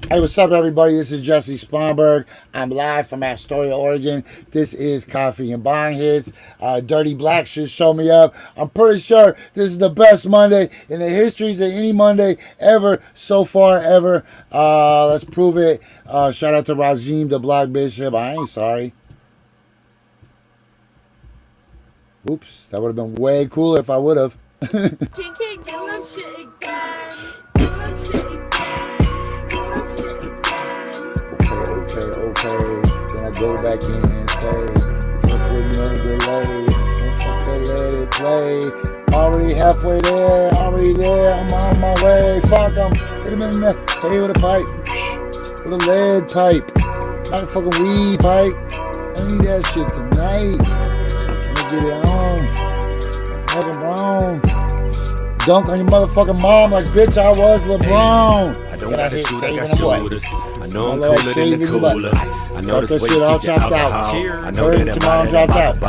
Hey, what's up, everybody? This is Jessie Sponberg. I'm live from Astoria, Oregon. This is Coffee and Bong Hits. Dirty Black just showed me up. I'm pretty sure this is the best Monday in the histories of any Monday ever, so far, ever. Let's prove it. Shout out to Rajim, the Black Bishop. I ain't sorry. Oops, that would have been way cooler if I would have. King, get that shit again. Get that shit again. Okay. Then I go back in and say, simply no delay. Don't fucking let it play. Already halfway there, already there. I'm on my way. Fuck 'em. Hit him in the head with a pipe, with a lead pipe, not a fucking weed pipe. I need that shit tonight. Can I get it on? Fucking brown. Dunk on your motherfucking mom like bitch I was LeBron. I don't gotta shoot, I got shooters. I know I'm cooler than the cooler. I know this way you get your alcohol. I know that I'm out of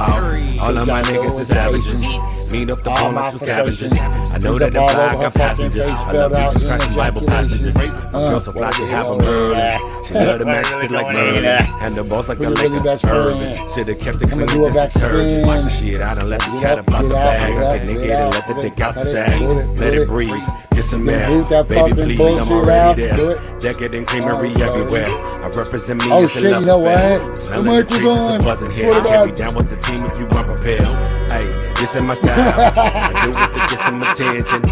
all of my niggas is savages. Meet up the opponents with scavengers. I know that the bag got passengers. I love Jesus Christ and Bible passages. Girl so fly she have a murder. She love the match like murder. And the boss like a liquor Irvin. Should've kept it clean with the detergent. Watch the shit, I done let the cat up out the bag. I can nigga and let the dick out the sack. Let it breathe. Get some air, baby, please. I'm already there. Decade and creamery everywhere. I represent me as a love you know affair. what? Smelling the trees, it's a buzzing here. I carry down with the team if you run prepared. Hey, this is my style. I do it to get some attention.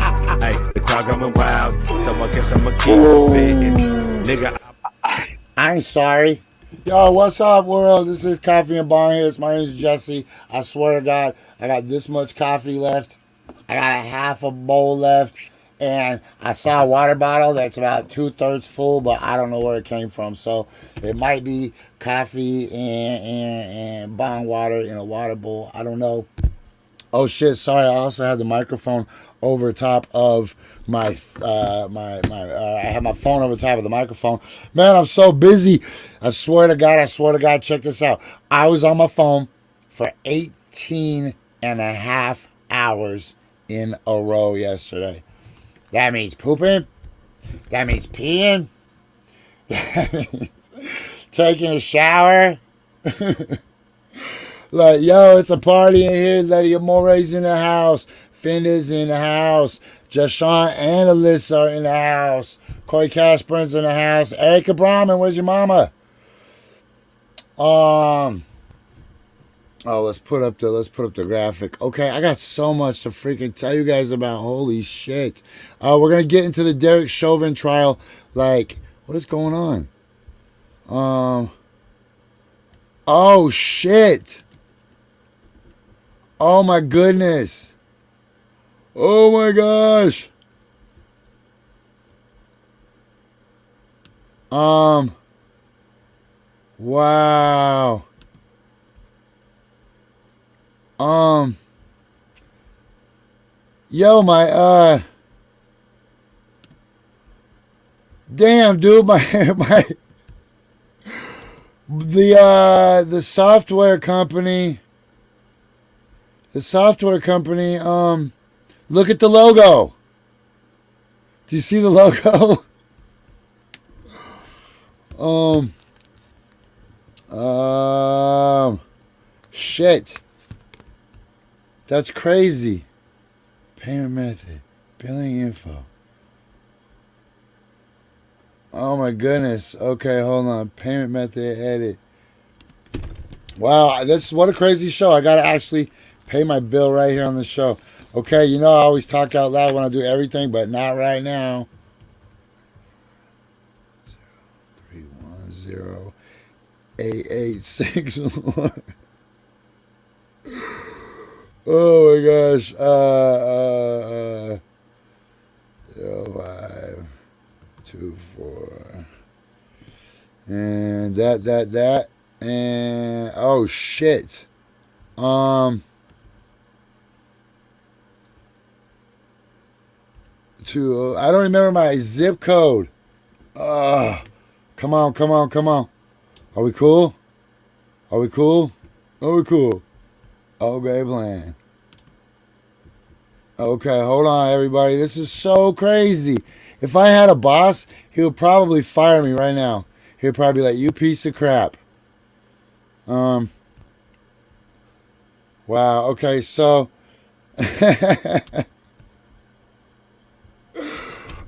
Hey, the crowd going wild, so I guess I'ma keep on spitting. Nigga, I ain't sorry. Yo, what's up, world? This is Coffee and Bong Hits. My name is Jesse. I swear to God, I got this much coffee left. I got a half a bowl left. And I saw a water bottle that's about 2/3 full, but I don't know where it came from. So it might be coffee and bong water in a water bowl. I don't know. Oh shit! Sorry, I also have the microphone over top of my I have my phone over top of the microphone. Man, I'm so busy. I swear to God. Check this out. I was on my phone for 18 and a half hours in a row yesterday. That means pooping. That means peeing. That means taking a shower. Like, yo, it's a party in here. Lady Amore's in the house. Fender's in the house. Jashawn and Alyssa are in the house. Corey Cashburn's in the house. Erica Brahman, where's your mama? Oh, let's put up the graphic. Okay, I got so much to freaking tell you guys about. Holy shit. We're gonna get into the Derek Chauvin trial. Like, what is going on? Oh shit. Oh my goodness. Oh my gosh. Wow. Yo, my, damn, dude, the software company, look at the logo. Do you see the logo? Shit. That's crazy. Payment method. Billing info. Oh my goodness. Okay, hold on. Payment method edit. Wow, what a crazy show. I gotta actually pay my bill right here on the show. Okay, you know I always talk out loud when I do everything, but not right now. 3108861. Oh my gosh. 0524. And that. And oh shit. I don't remember my zip code. Come on. Are we cool? Okay, plan. Okay, hold on, everybody. This is so crazy. If I had a boss, he would probably fire me right now. He would probably be like, "You piece of crap." Wow. Okay, so.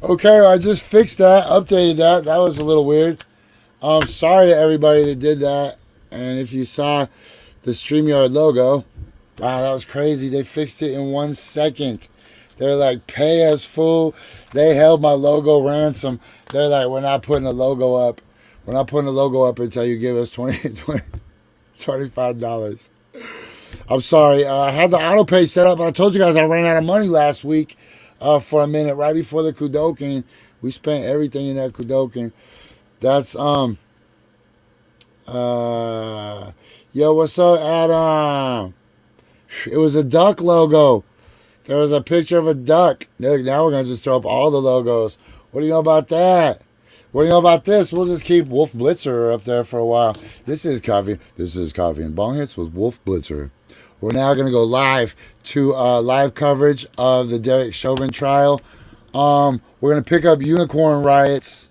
Okay, I just fixed that, updated that. That was a little weird. Sorry to everybody that did that. And if you saw the StreamYard logo, wow, that was crazy. They fixed it in 1 second. They're like, "Pay us, fool." They held my logo ransom. They're like, "We're not putting a logo up. We're not putting a logo up until you give us $25. I'm sorry. I had the auto pay set up. I told you guys I ran out of money last week for a minute right before the Kudokin. We spent everything in that Kudokin. That's yo, what's up, Adam? It was a duck logo. There was a picture of a duck. Look, now we're gonna just throw up all the logos. What do you know about that? What do you know about this? We'll just keep Wolf Blitzer up there for a while. This is Coffee. This is Coffee and Bong Hits with Wolf Blitzer. We're now going to go live to live coverage of the Derek Chauvin trial. We're going to pick up Unicorn Riot's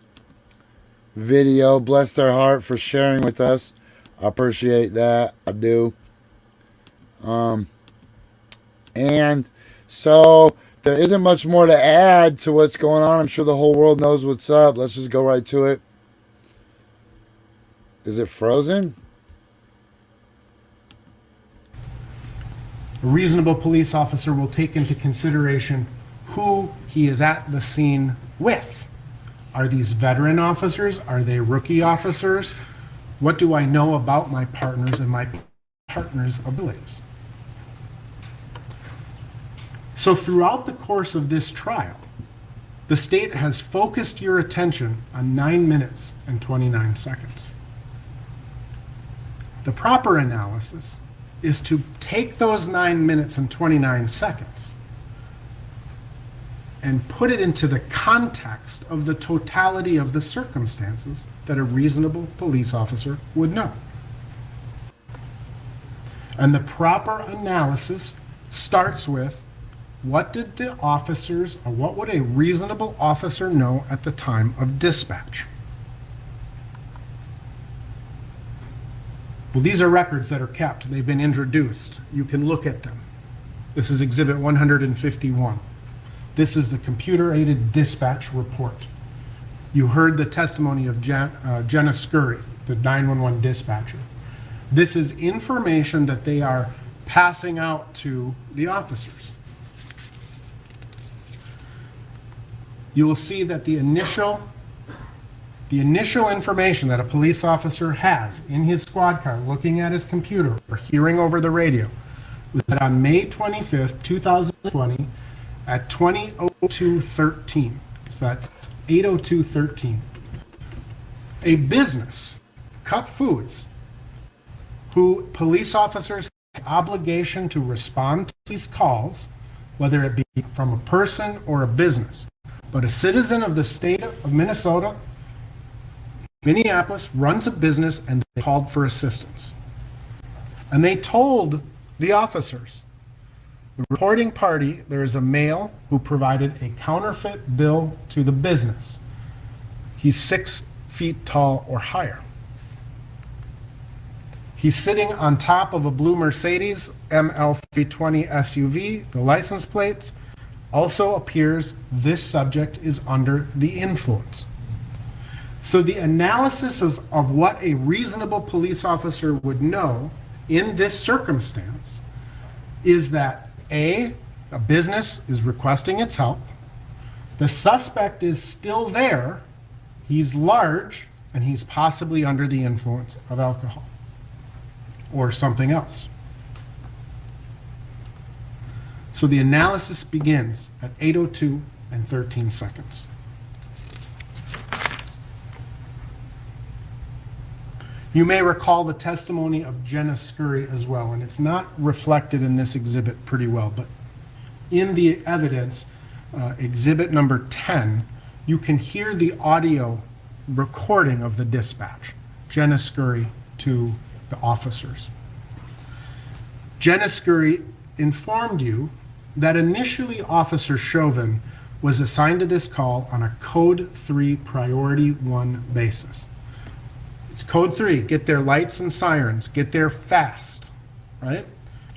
video. Bless their heart for sharing with us. I appreciate that. I do. And so there isn't much more to add to what's going on. I'm sure the whole world knows what's up. Let's just go right to it. Is it frozen? A reasonable police officer will take into consideration who he is at the scene with. Are these veteran officers? Are they rookie officers? What do I know about my partners and my partner's abilities? So throughout the course of this trial, the state has focused your attention on 9 minutes and 29 seconds. The proper analysis is to take those 9 minutes and 29 seconds and put it into the context of the totality of the circumstances that a reasonable police officer would know. And the proper analysis starts with, what did the officers, or what would a reasonable officer know at the time of dispatch? Well, these are records that are kept. They've been introduced. You can look at them. This is Exhibit 151. This is the computer-aided dispatch report. You heard the testimony of Jenna Scurry, the 911 dispatcher. This is information that they are passing out to the officers. You will see that the initial information that a police officer has in his squad car, looking at his computer or hearing over the radio, was that on May 25th, 2020, at 20:02:13, so that's 8:02:13, a business, Cup Foods, who police officers have obligation to respond to these calls, whether it be from a person or a business, but a citizen of the state of Minnesota, Minneapolis, runs a business, and they called for assistance. And they told the officers, the reporting party, there is a male who provided a counterfeit bill to the business. He's 6 feet tall or higher. He's sitting on top of a blue Mercedes ML320 SUV. The license plates also appears this subject is under the influence. So the analysis of what a reasonable police officer would know in this circumstance is that a business is requesting its help. The suspect is still there. He's large, and he's possibly under the influence of alcohol or something else. So the analysis begins at 8:02 and 13 seconds. You may recall the testimony of Jenna Scurry as well, and it's not reflected in this exhibit pretty well, but in the evidence, exhibit number 10, you can hear the audio recording of the dispatch, Jenna Scurry to the officers. Jenna Scurry informed you that initially Officer Chauvin was assigned to this call on a Code 3 Priority 1 basis. It's Code 3, get there lights and sirens, get there fast, right?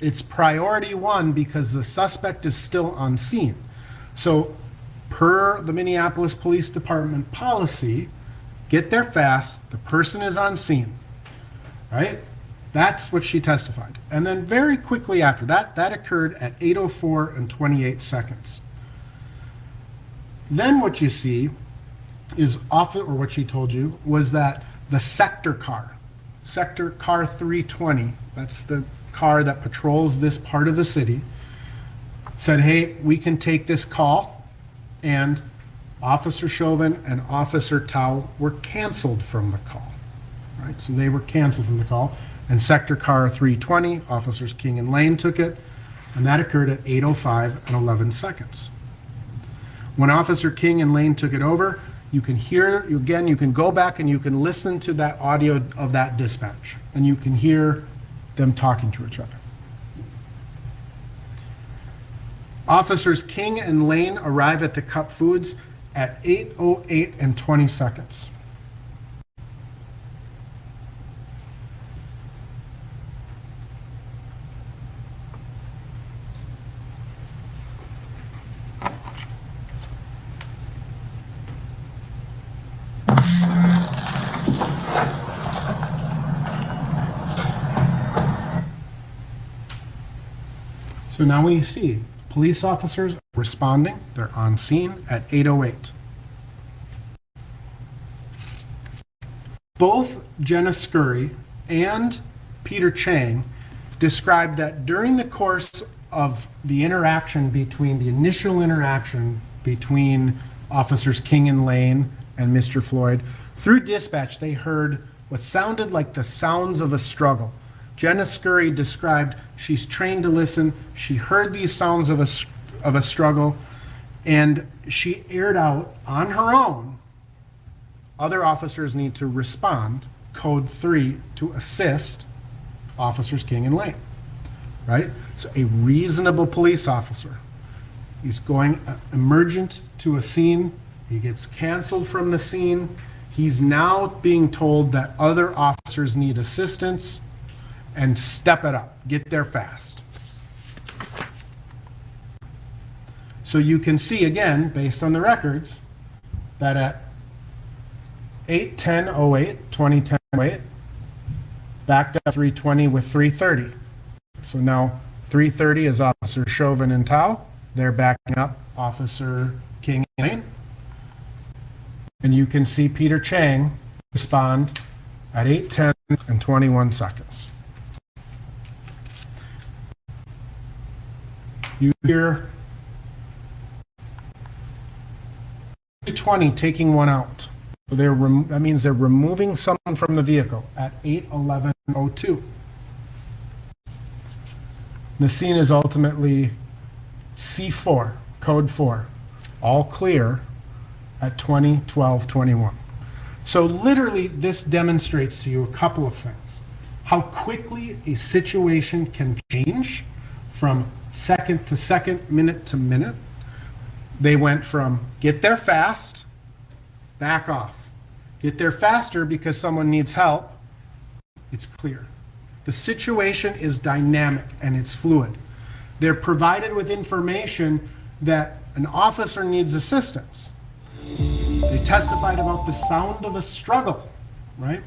It's Priority 1 because the suspect is still on scene. So per the Minneapolis Police Department policy, get there fast, the person is on scene, right? That's what she testified. And then very quickly after that, that occurred at 8:04 and 28 seconds. Then what you see is or what she told you, was that the sector car 320, that's the car that patrols this part of the city, said, hey, we can take this call, and Officer Chauvin and Officer Tao were canceled from the call, right? So they were canceled from the call, and sector car 320, Officers King and Lane took it, and that occurred at 8:05 and 11 seconds. When Officer King and Lane took it over, you can hear, again, you can go back and you can listen to that audio of that dispatch, and you can hear them talking to each other. Officers King and Lane arrive at the Cup Foods at 8:08 and 20 seconds. So now we see police officers responding. They're on scene at 8:08. Both Jenna Scurry and Peter Chang described that during the course of the interaction between the initial interaction between Officers King and Lane and Mr. Floyd, through dispatch, they heard what sounded like the sounds of a struggle. Jenna Scurry described she's trained to listen. She heard these sounds of a struggle, and she aired out on her own. Other officers need to respond, Code 3, to assist Officers King and Lane, right? So a reasonable police officer, he's going emergent to a scene. He gets canceled from the scene. He's now being told that other officers need assistance, and step it up, get there fast. So you can see again, based on the records, that at 8:10:08, 20:10:08, backed up 320 with 330. So now 330 is Officer Chauvin and Tao. They're backing up Officer King and Lane. And you can see Peter Chang respond at 8:10 and 21 seconds. You hear 320 taking one out. So that means they're removing someone from the vehicle at 8:11:02. The scene is ultimately C4, Code 4, all clear at 20:12:21. So literally, this demonstrates to you a couple of things. How quickly a situation can change from second to second, minute to minute. They went from get there fast, back off. Get there faster because someone needs help. It's clear. The situation is dynamic and it's fluid. They're provided with information that an officer needs assistance. They testified about the sound of a struggle, right?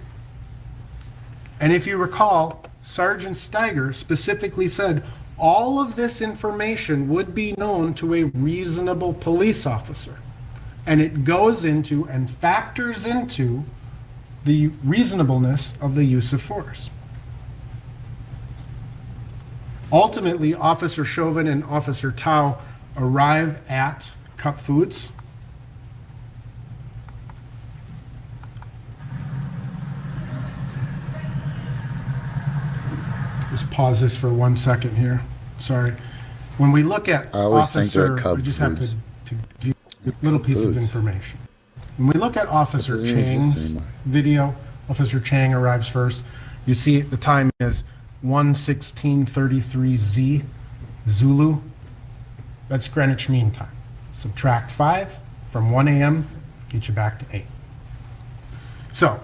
And if you recall, Sergeant Steiger specifically said all of this information would be known to a reasonable police officer. And it goes into and factors into the reasonableness of the use of force. Ultimately, Officer Chauvin and Officer Tao arrive at Cup Foods. Just pause this for 1 second here. Sorry. When we look at I always think they're Officer, Cub we just Foods. have to give you a little piece of information. When we look at Officer That doesn't exist Chang's anymore. video, Officer Chang arrives first. You see the time is 1:16:33 Z Zulu. That's Greenwich Mean Time. subtract 5 from 1 a.m., get you back to 8. So,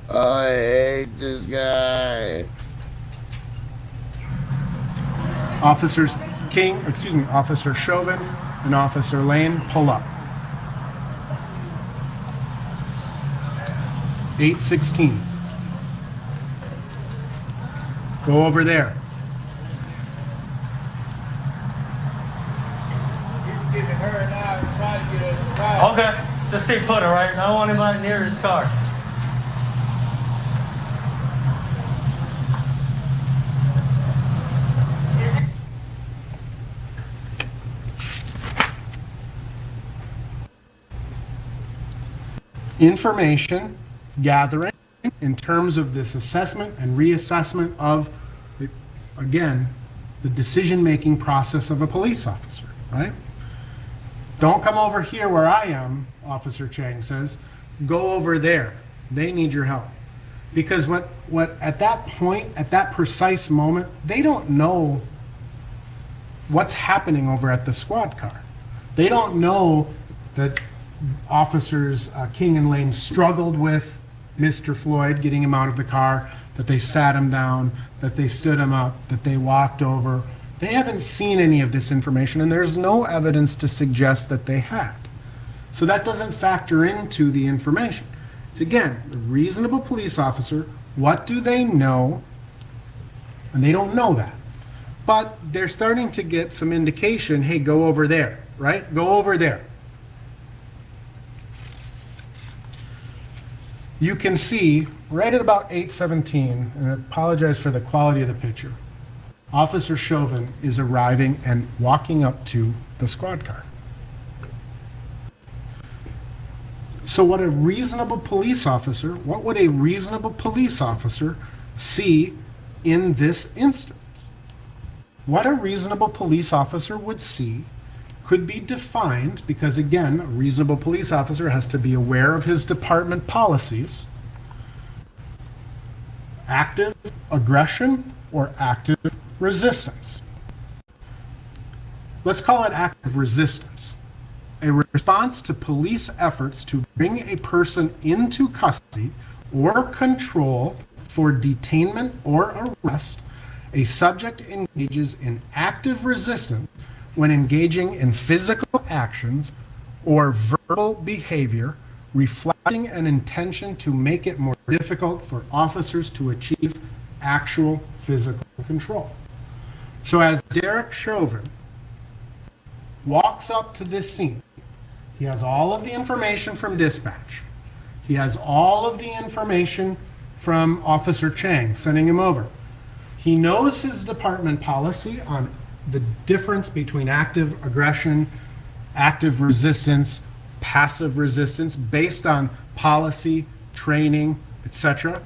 I hate this guy. Officer Chauvin and Officer Lane pull up. 8:16. Go over there. He's getting her now and trying to get us right. Okay, just stay put, all right? I don't want anybody near his car. Information gathering in terms of this assessment and reassessment of, again, the decision-making process of a police officer, right? Don't come over here where I am, Officer Chang says. Go over there. They need your help. Because what at that point, at that precise moment, they don't know what's happening over at the squad car. They don't know that Officers King and Lane struggled with Mr. Floyd, getting him out of the car, that they sat him down, that they stood him up, that they walked over. They haven't seen any of this information, and there's no evidence to suggest that they had. So that doesn't factor into the information. It's, again, a reasonable police officer. What do they know? And they don't know that. But they're starting to get some indication, hey, go over there, right? Go over there. You can see right at about 8:17, and I apologize for the quality of the picture, Officer Chauvin is arriving and walking up to the squad car. So what would a reasonable police officer see in this instance? What a reasonable police officer would see could be defined, because again, a reasonable police officer has to be aware of his department policies. Active aggression or active resistance. Let's call it active resistance. A response to police efforts to bring a person into custody or control for detainment or arrest. A subject engages in active resistance when engaging in physical actions or verbal behavior reflecting an intention to make it more difficult for officers to achieve actual physical control. So as Derek Chauvin walks up to this scene, he has all of the information from dispatch. He has all of the information from Officer Chang sending him over. He knows his department policy on the difference between active aggression, active resistance, passive resistance, based on policy, training, etc.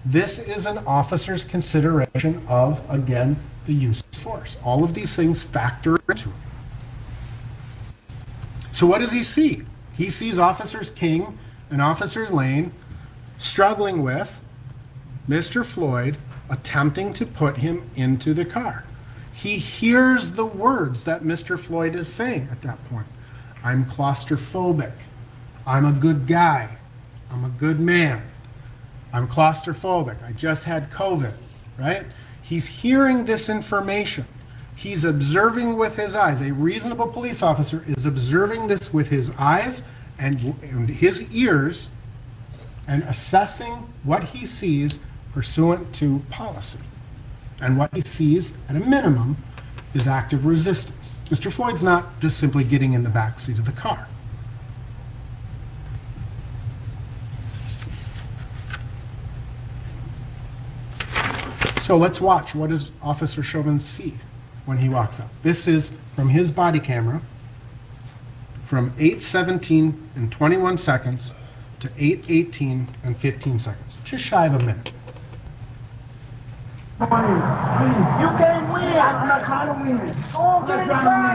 This is an officer's consideration of, again, the use of force. All of these things factor into it. So what does he see? He sees Officers King and Officer Lane struggling with Mr. Floyd, attempting to put him into the car. He hears the words that Mr. Floyd is saying at that point. I'm claustrophobic. I'm a good guy. I'm a good man. I'm claustrophobic. I just had COVID, right? He's hearing this information. He's observing with his eyes. A reasonable police officer is observing this with his eyes and his ears and assessing what he sees pursuant to policy. And what he sees, at a minimum, is active resistance. Mr. Floyd's not just simply getting in the back seat of the car. So let's watch. What does Officer Chauvin see when he walks up? This is from his body camera from 8:17 and 21 seconds to 8:18 and 15 seconds. Just shy of a minute. You can't win. I'm not trying to win. Go get in the car.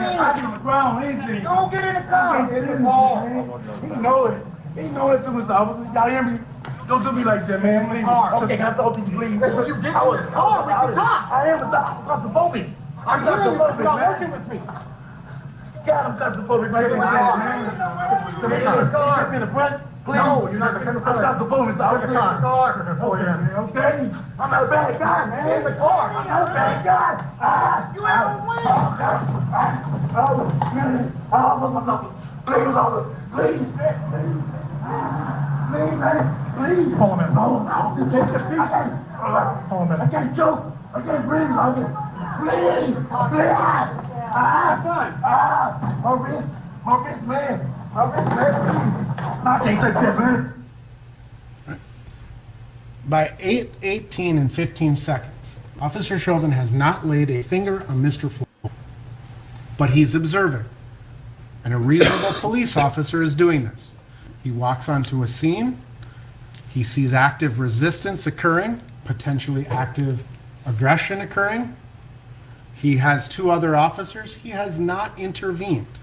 Go get in the car. He know it. He know it through his officer. Y'all hear me? Don't do me like that, man. Please. Okay, can I talk to you, please? So you get in this car. We can talk. I am claustrophobic. I'm claustrophobic, man. Working with me. God, I'm claustrophobic right now, man. Get in the front, please. No, you're not in the front. I'm claustrophobic. Get in the car. Okay? I'm not a bad guy, man. Get in the car. I'm not a bad guy. You ain't gonna win. Oh, man. Please, officer. Please, man. Please, man. Please. Hold him in. You take the seat. Hold him in. I can't choke. I can't breathe, officer. Please. Please. My wrist, man. I can't take that, man. By 8:18 and 15 seconds, Officer Chauvin has not laid a finger on Mr. Floyd, but he's observing. And a reasonable police officer is doing this. He walks onto a scene. He sees active resistance occurring, potentially active aggression occurring. He has two other officers. He has not intervened.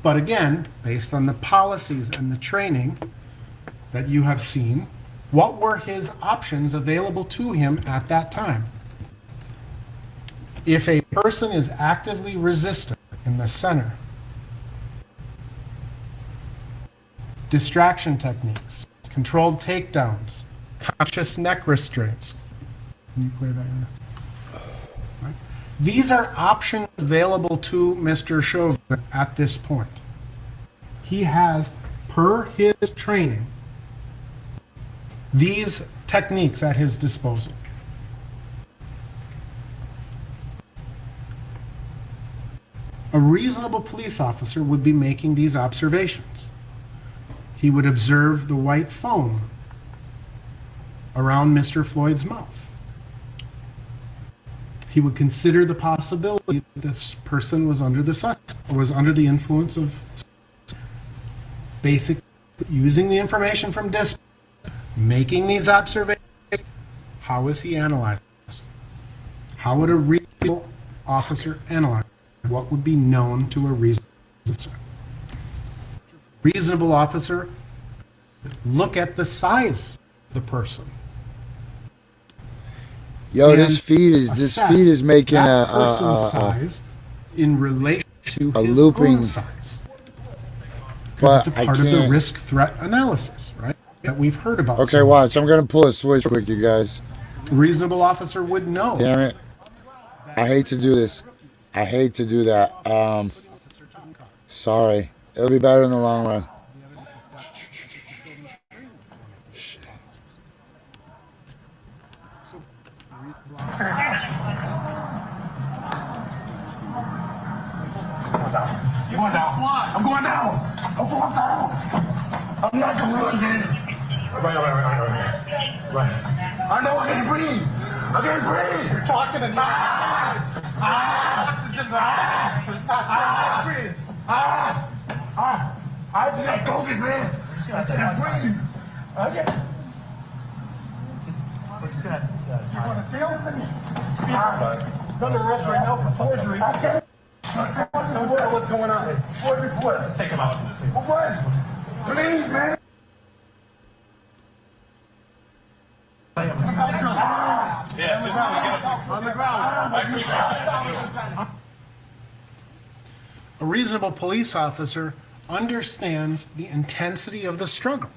But again, based on the policies and the training that you have seen, what were his options available to him at that time? If a person is actively resistant in the center, distraction techniques, controlled takedowns, conscious neck restraints. Can you clear that? Right. These are options available to Mr. Chauvin at this point. He has, per his training, these techniques at his disposal. A reasonable police officer would be making these observations. He would observe the white foam around Mr. Floyd's mouth. He would consider the possibility that this person was under the influence of basically using the information from dispatch, making these observations. How is he analyzing this? How would a reasonable officer analyze what would be known to a reasonable officer? Reasonable officer, look at the size of the person. Yo, this feed is making that person's size in relation to a his looping own size. Because it's a part of the risk threat analysis, right? That we've heard about. Okay, watch. I'm gonna pull a switch quick, you guys. A reasonable officer would know. Damn it. I hate to do this. I hate to do that. Sorry. It'll be better in the long run. You going down? I'm going down. I'm not gonna run, man. Right. I know I can't breathe. You're talking to me. Oxygen. Breathe. I just had COVID, man. I can't breathe. Okay. You want to feel it? He's under arrest right now for forgery. Don't worry, what's going on? What? Let's take him out. For what? Please, man. Yeah, just On the ground. A reasonable police officer understands the intensity of the struggle.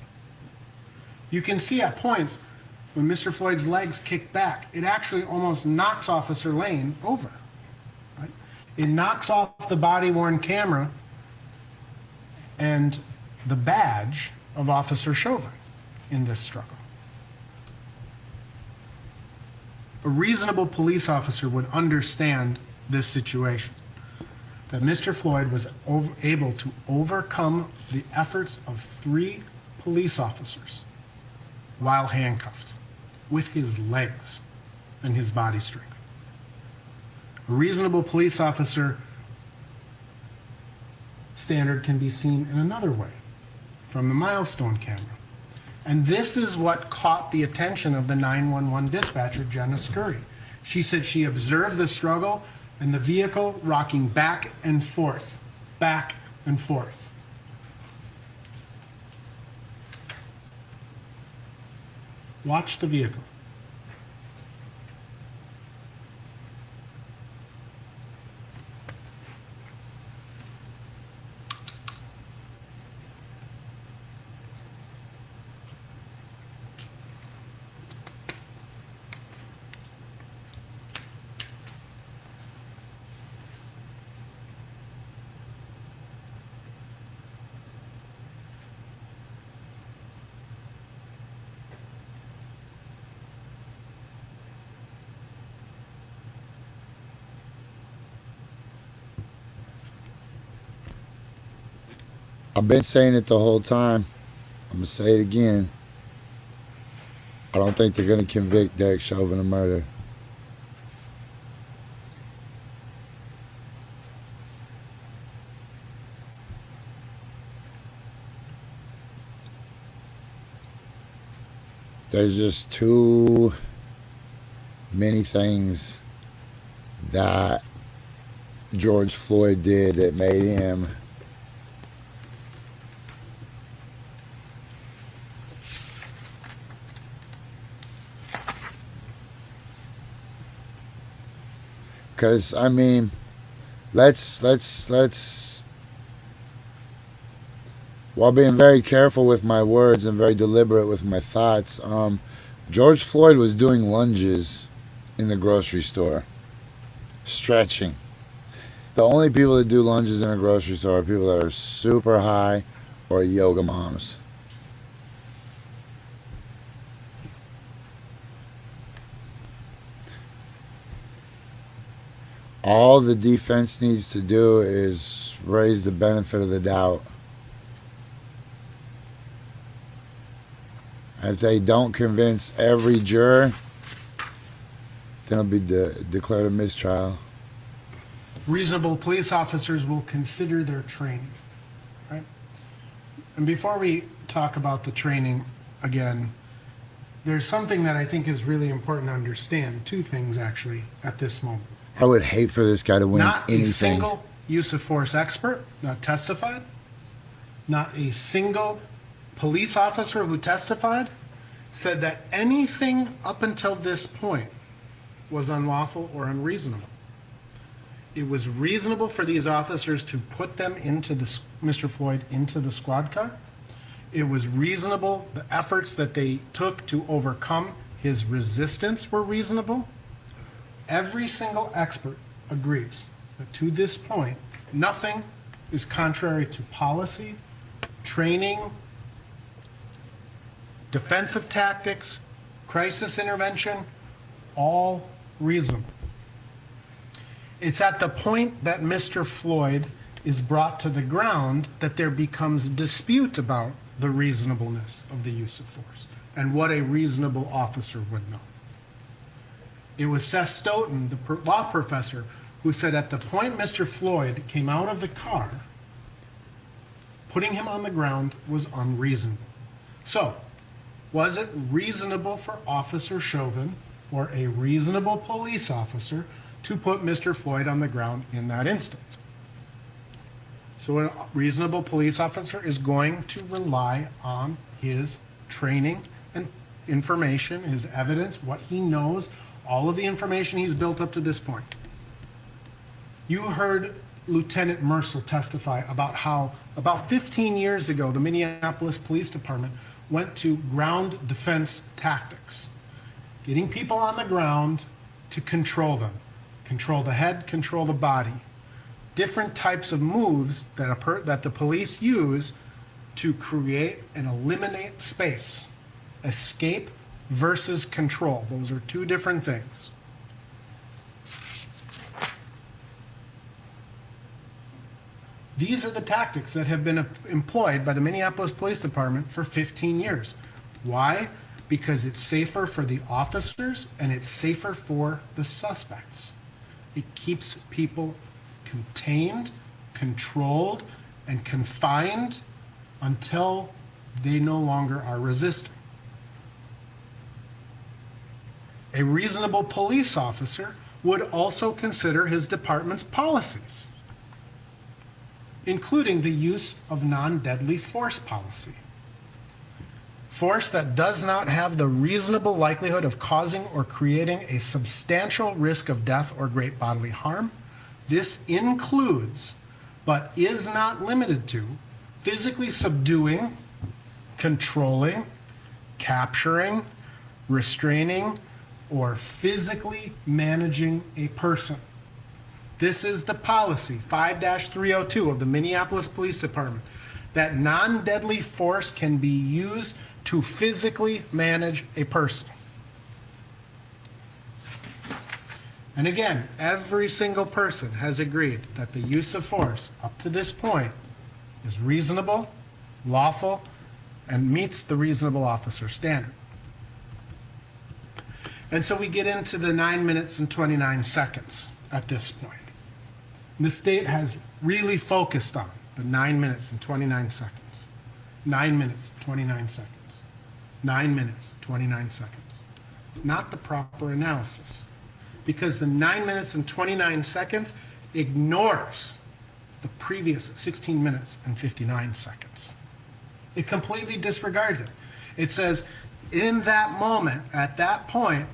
You can see at points when Mr. Floyd's legs kick back, it actually almost knocks Officer Lane over. Right? It knocks off the body-worn camera and the badge of Officer Chauvin in this struggle. A reasonable police officer would understand this situation, that Mr. Floyd was able to overcome the efforts of 3 police officers while handcuffed with his legs and his body strength. A reasonable police officer standard can be seen in another way, from the milestone camera. And this is what caught the attention of the 911 dispatcher, Jenna Scurry. She said she observed the struggle and the vehicle rocking back and forth, back and forth. Watch the vehicle. I've been saying it the whole time. I'm going to say it again. I don't think they're going to convict Derek Chauvin of murder. There's just too many things that George Floyd did that made him because I mean let's while being very careful with my words and very deliberate with my thoughts, George Floyd was doing lunges in the grocery store, stretching. The only people that do lunges in a grocery store are people that are super high or yoga moms. All the defense needs to do is raise the benefit of the doubt. If they don't convince every juror, then it'll be declared a mistrial. Reasonable police officers will consider their training, right? And before we talk about the training again, there's something that I think is really important to understand. Two things, actually, at this moment. I would hate for this guy to win Not anything. a single use of force expert that testified. Not a single police officer who testified said that anything up until this point was unlawful or unreasonable. It was reasonable for these officers to put them into Mr. Floyd into the squad car. It was reasonable. The efforts that they took to overcome his resistance were reasonable. Every single expert agrees that to this point, nothing is contrary to policy, training, defensive tactics, crisis intervention, all reasonable. It's at the point that Mr. Floyd is brought to the ground that there becomes dispute about the reasonableness of the use of force and what a reasonable officer would know. It was Seth Stoughton, the law professor, who said at the point Mr. Floyd came out of the car, putting him on the ground was unreasonable. So, was it reasonable for Officer Chauvin or a reasonable police officer to put Mr. Floyd on the ground in that instance? So a reasonable police officer is going to rely on his training and information, his evidence, what he knows, all of the information he's built up to this point. You heard Lieutenant Mercil testify about how about 15 years ago, the Minneapolis Police Department went to ground defense tactics, getting people on the ground to control them, control the head, control the body. Different types of moves that the police use to create and eliminate space. Escape versus control. Those are two different things. These are the tactics that have been employed by the Minneapolis Police Department for 15 years. Why? Because it's safer for the officers and it's safer for the suspects. It keeps people contained, controlled, and confined until they no longer are resisting. A reasonable police officer would also consider his department's policies, including the use of non-deadly force policy. Force that does not have the reasonable likelihood of causing or creating a substantial risk of death or great bodily harm. This includes, but is not limited to, physically subduing, controlling, capturing, restraining, or physically managing a person. This is the policy, 5-302 of the Minneapolis Police Department, that non-deadly force can be used to physically manage a person. And again, every single person has agreed that the use of force up to this point is reasonable, lawful, and meets the reasonable officer standard. And so we get into the 9 minutes and 29 seconds at this point. And the state has really focused on the 9 minutes and 29 seconds. 9 minutes, 29 seconds. 9 minutes, 29 seconds. It's not the proper analysis, because the 9 minutes and 29 seconds ignores the previous 16 minutes and 59 seconds. It completely disregards it. It says, in that moment, at that point,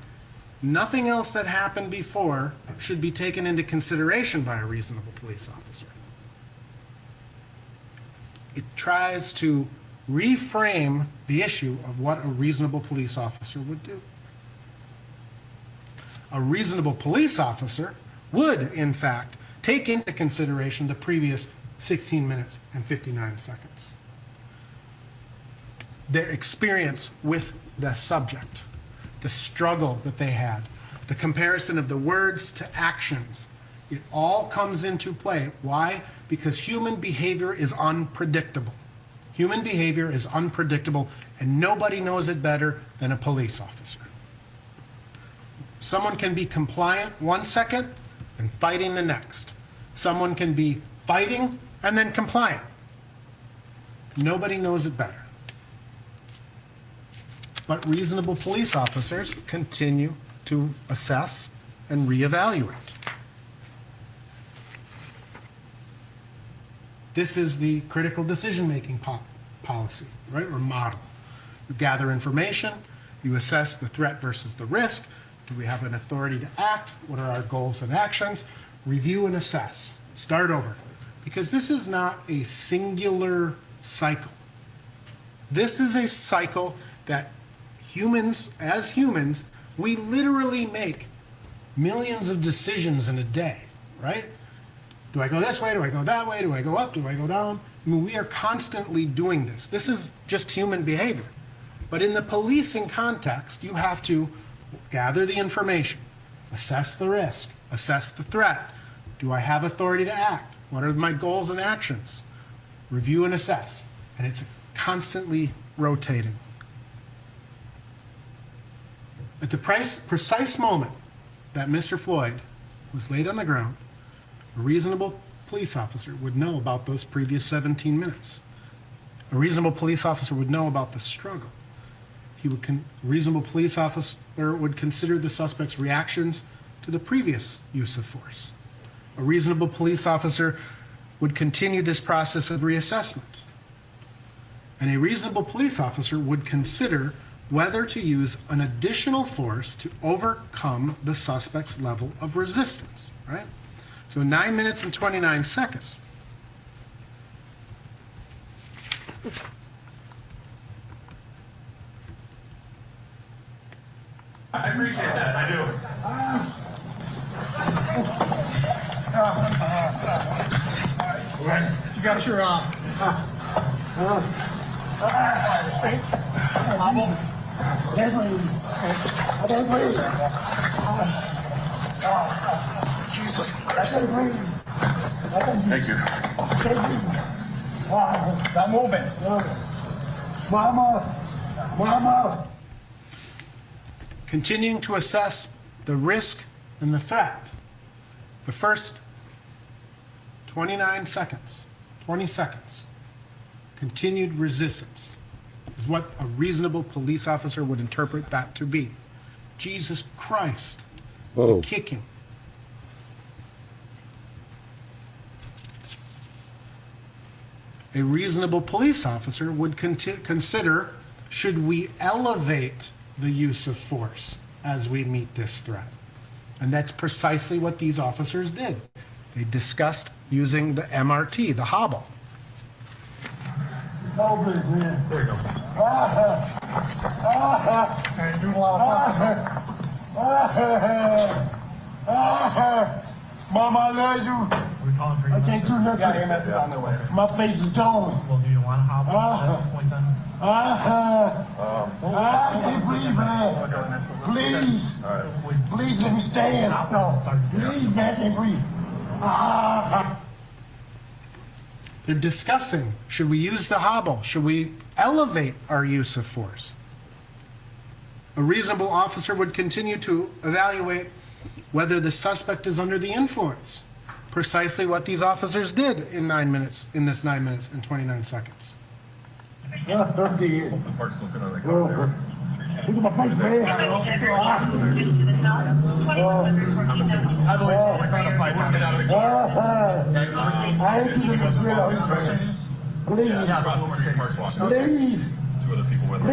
nothing else that happened before should be taken into consideration by a reasonable police officer. It tries to reframe the issue of what a reasonable police officer would do. A reasonable police officer would, in fact, take into consideration the previous 16 minutes and 59 seconds. Their experience with the subject, the struggle that they had, the comparison of the words to actions, it all comes into play. Why? Because human behavior is unpredictable. Human behavior is unpredictable, and nobody knows it better than a police officer. Someone can be compliant 1 second and fighting the next. Someone can be fighting and then compliant. Nobody knows it better. But reasonable police officers continue to assess and reevaluate. This is the critical decision-making policy, right, or model. You gather information, you assess the threat versus the risk. Do we have an authority to act? What are our goals and actions? Review and assess. Start over. Because this is not a singular cycle. This is a cycle that humans, as humans, we literally make millions of decisions in a day, right? Do I go this way? Do I go that way? Do I go up? Do I go down? I mean, we are constantly doing this. This is just human behavior. But in the policing context, you have to gather the information, assess the risk, assess the threat. Do I have authority to act? What are my goals and actions? Review and assess. And it's constantly rotating. At the precise moment that Mr. Floyd was laid on the ground, a reasonable police officer would know about those previous 17 minutes. A reasonable police officer would know about the struggle. A reasonable police officer would consider the suspect's reactions to the previous use of force. A reasonable police officer would continue this process of reassessment. And a reasonable police officer would consider whether to use an additional force to overcome the suspect's level of resistance, right? So 9 minutes and 29 seconds. I appreciate that, I do. You got your restraints? Can't breathe. I can't breathe. Jesus. I can't breathe. Thank you. I can't breathe. Stop moving. Mama. Continuing to assess the risk and the threat. The first 29 seconds, 20 seconds, continued resistance is what a reasonable police officer would interpret that to be. Jesus Christ, Whoa. kicking. A reasonable police officer would consider, should we elevate the use of force as we meet this threat? And that's precisely what these officers did. They discussed using the MRT, the hobble. Oh, man. There you go. You're doing a lot of Mama, I love you. We're calling for your I can't do nothing. Yeah, your message on the way. My face is gone. Well, do you want to hop on at this point then? I can't breathe, man. Please. Please let me stand. Please, man, I can't breathe. They're discussing, should we use the hobble? Should we elevate our use of force? A reasonable officer would continue to evaluate whether the suspect is under the influence. Precisely what these officers did in this 9 minutes and 29 seconds. Look at it. The park's still sitting on the car there. Look at my face, man. I'm trying to fight him. Get out of the car. I ain't keeping this real. Please. Please. Two other people with him.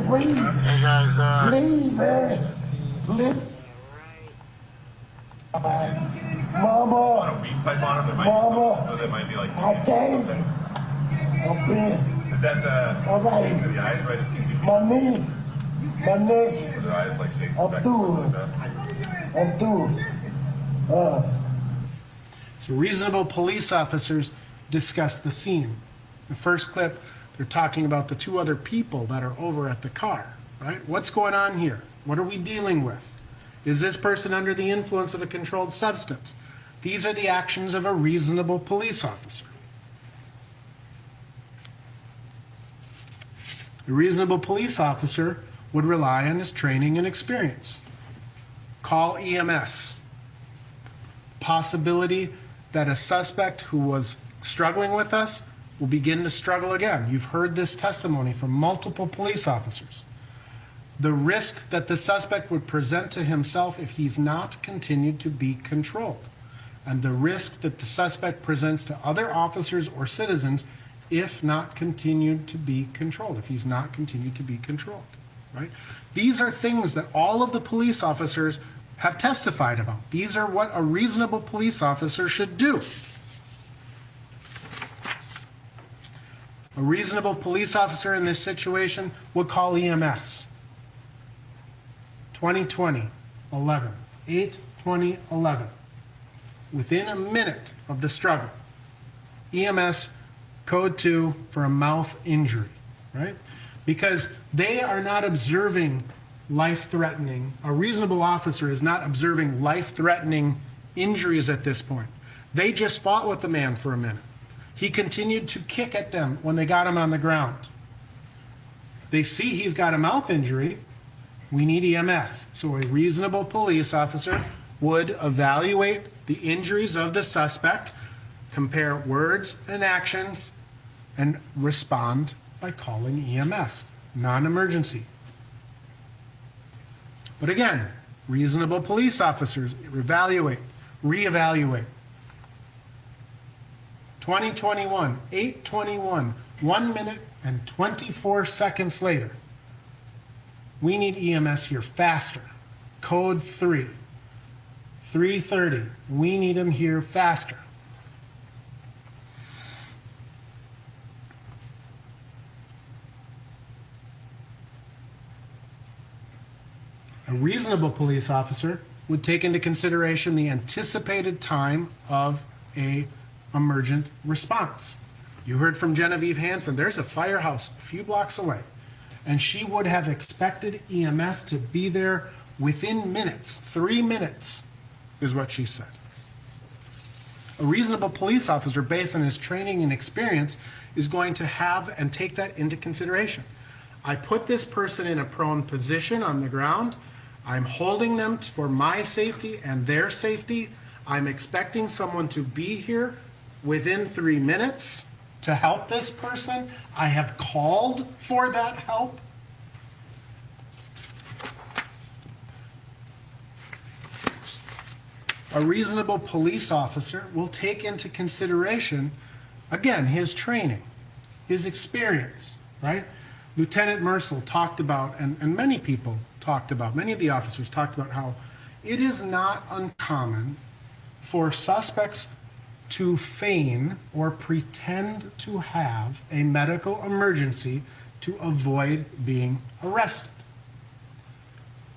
Please, please. Hey guys, Please, man. Please. Mama. On a weed pipe on him, there might be Mama. something, so there might be like. I can't. I'm big. Is that the All right. shaking of the eyes, right? Is PCP? My knee. My neck. Or their eyes like shaking I'm back through. and forth like that? I'm through. So reasonable police officers discuss the scene. The first clip, they're talking about the two other people that are over at the car, right? What's going on here? What are we dealing with? Is this person under the influence of a controlled substance? These are the actions of a reasonable police officer. A reasonable police officer would rely on his training and experience. Call EMS. Possibility that a suspect who was struggling with us will begin to struggle again. You've heard this testimony from multiple police officers. The risk that the suspect would present to himself if he's not continued to be controlled, and the risk that the suspect presents to other officers or citizens if not continued to be controlled, if he's not continued to be controlled, right? These are things that all of the police officers have testified about. These are what a reasonable police officer should do. A reasonable police officer in this situation would call EMS. 2020, 11, 8/20/11. Within a minute of the struggle, EMS code 2 for a mouth injury, right? Because they are not observing life-threatening, a reasonable officer is not observing life-threatening injuries at this point. They just fought with the man for a minute. He continued to kick at them when they got him on the ground. They see he's got a mouth injury. We need EMS. So a reasonable police officer would evaluate the injuries of the suspect, compare words and actions, and respond by calling EMS, non-emergency. But again, reasonable police officers evaluate, reevaluate. 2021, 8/21, 1 minute and 24 seconds later. We need EMS here faster. Code 3, 3:30. We need them here faster. A reasonable police officer would take into consideration the anticipated time of a emergent response. You heard from Genevieve Hansen, there's a firehouse a few blocks away, and she would have expected EMS to be there within minutes. 3 minutes is what she said. A reasonable police officer, based on his training and experience, is going to have and take that into consideration. I put this person in a prone position on the ground. I'm holding them for my safety and their safety. I'm expecting someone to be here within 3 minutes to help this person. I have called for that help. A reasonable police officer will take into consideration, again, his training, his experience, right? Lieutenant Mercel talked about, and many people talked about, many of the officers talked about how it is not uncommon for suspects to feign or pretend to have a medical emergency to avoid being arrested.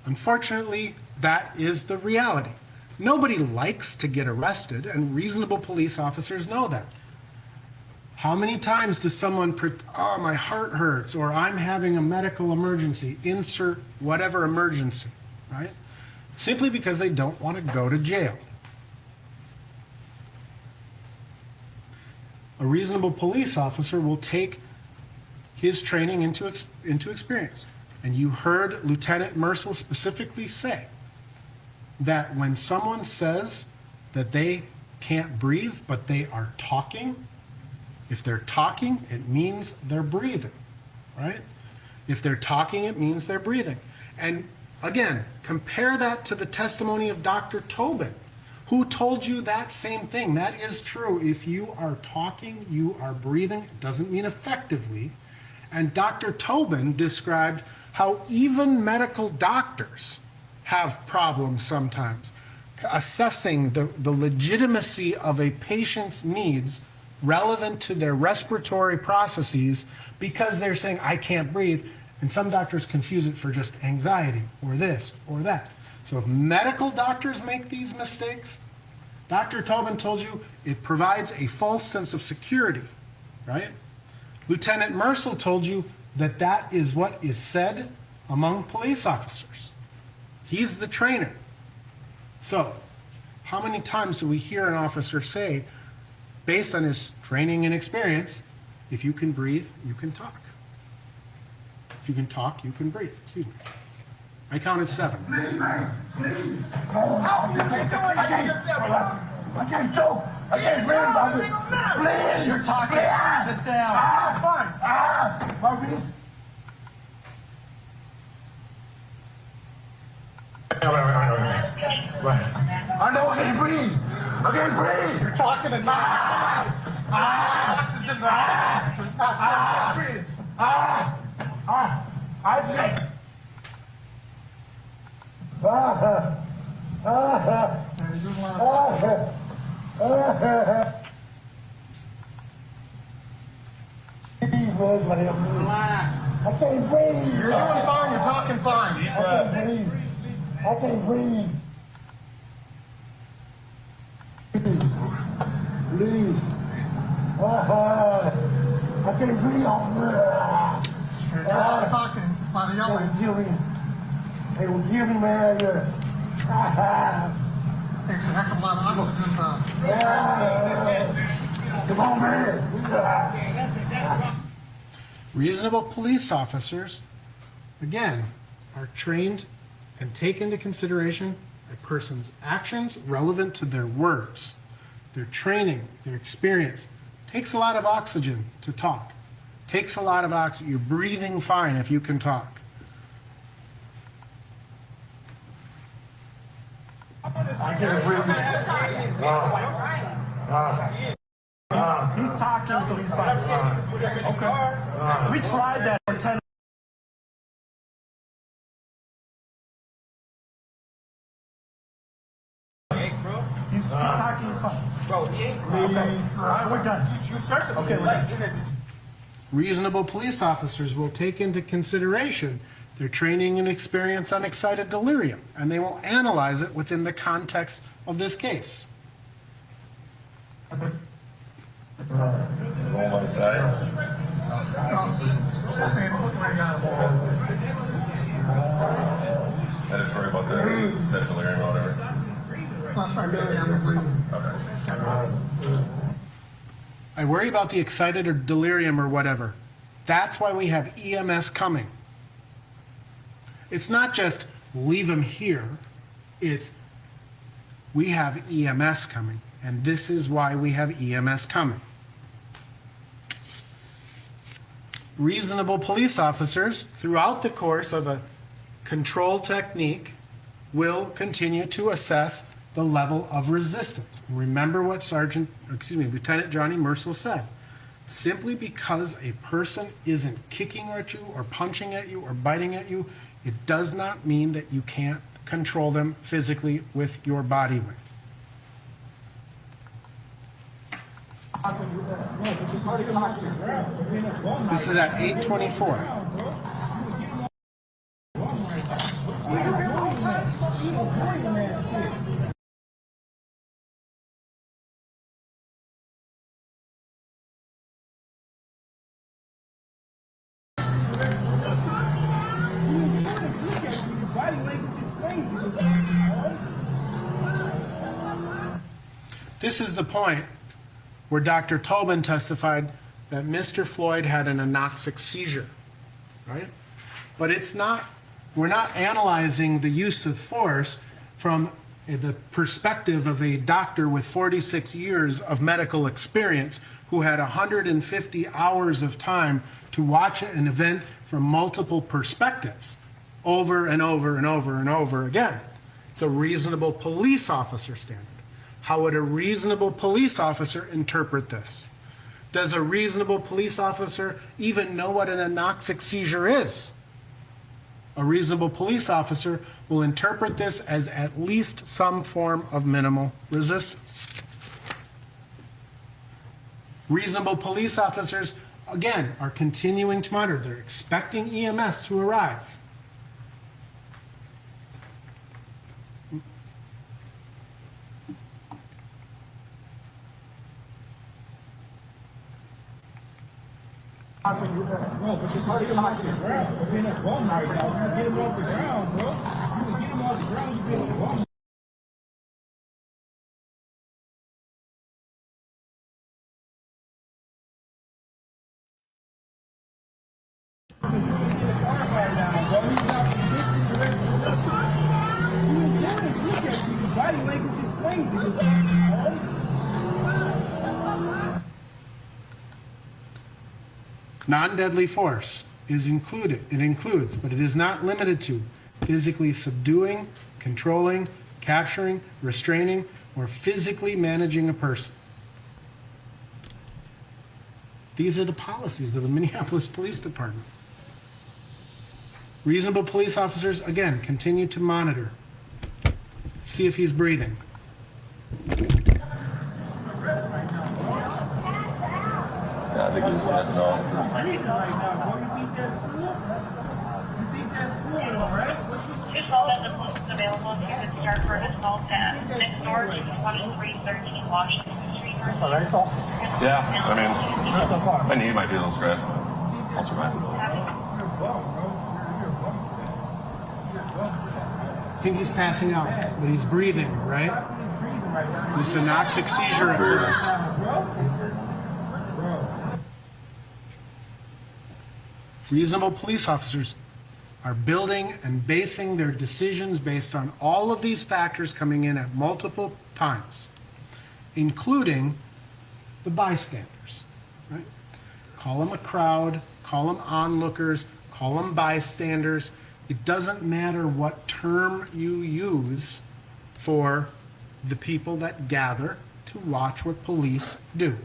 Unfortunately, that is the reality. Nobody likes to get arrested, and reasonable police officers know that. How many times does someone, oh, my heart hurts, or I'm having a medical emergency, insert whatever emergency, right? Simply because they don't want to go to jail. A reasonable police officer will take his training into experience. And you heard Lieutenant Mercil specifically say that when someone says that they can't breathe, but they are talking, if they're talking, it means they're breathing, right? If they're talking, it means they're breathing. And again, compare that to the testimony of Dr. Tobin, who told you that same thing. That is true. If you are talking, you are breathing. It doesn't mean effectively. And Dr. Tobin described how even medical doctors have problems sometimes assessing the legitimacy of a patient's needs relevant to their respiratory processes because they're saying, I can't breathe. And some doctors confuse it for just anxiety or this or that. So if medical doctors make these mistakes, Dr. Tobin told you it provides a false sense of security, right? Lieutenant Mercil told you that that is what is said among police officers. He's the trainer. So how many times do we hear an officer say, based on his training and experience, if you can breathe, you can talk. If you can talk, you can breathe. Excuse me. I counted 7. I can't choke. I can't breathe, Bobby. Please. You're talking. Sit down. Fine. Bobby. Right. I know I can't breathe. I can't breathe. You're talking to me. Oxygen. Breathe. I'm sick. Relax. I can't breathe. You're doing fine. You're talking fine. I can't breathe. I can't breathe. Please. I can't breathe. Talking. They will kill me. They will kill me, man. Takes a heck of a lot of oxygen. Come on, man. Reasonable police officers, again, are trained and take into consideration a person's actions relevant to their words, their training, their experience. Takes a lot of oxygen to talk. Takes a lot of oxygen. You're breathing fine if you can talk. I can't breathe. He's talking, so he's fine. Okay. We tried that for 10. He's talking, he's fine. Bro, he ain't okay. All right, we're done. You started. Okay, we're done. Reasonable police officers will take into consideration their training and experience on excited delirium, and they will analyze it within the context of this case. On my side. I just worry about the delirium or whatever. I worry about the excited or delirium or whatever. That's why we have EMS coming. It's not just leave them here. It's we have EMS coming, and this is why we have EMS coming. Reasonable police officers, throughout the course of a control technique, will continue to assess the level of resistance. Remember what Lieutenant Johnny Mercil said. Simply because a person isn't kicking at you or punching at you or biting at you, it does not mean that you can't control them physically with your body weight. This is at 8:24. This is the point where Dr. Tobin testified that Mr. Floyd had an anoxic seizure, right? But it's not, we're not analyzing the use of force from the perspective of a doctor with 46 years of medical experience who had 150 hours of time to watch an event from multiple perspectives over and over and over and over again. It's a reasonable police officer standard. How would a reasonable police officer interpret this? Does a reasonable police officer even know what an anoxic seizure is? A reasonable police officer will interpret this as at least some form of minimal resistance. Reasonable police officers, again, are continuing to monitor. They're expecting EMS to arrive. Bro, but you're probably come off the ground. But then that's wrong right now. You get him off the ground, bro. You can get him off the ground, you get him wrong. Body language is crazy. Non-deadly force is included. It includes, but it is not limited to, physically subduing, controlling, capturing, restraining, or physically managing a person. These are the policies of the Minneapolis Police Department. Reasonable police officers, again, continue to monitor. See if he's breathing. Yeah, I think he was passing on. Just all that the police is available if you could start for an assault at next door to 2313 Washington Street. Yeah, I mean, my knee might be a little scratched. I'll survive it. I think he's passing out, but he's breathing, right? This anoxic seizure occurs. Reasonable police officers are building and basing their decisions based on all of these factors coming in at multiple times, including the bystanders, right? Call them a crowd, call them onlookers, call them bystanders. It doesn't matter what term you use for the people that gather to watch what police do.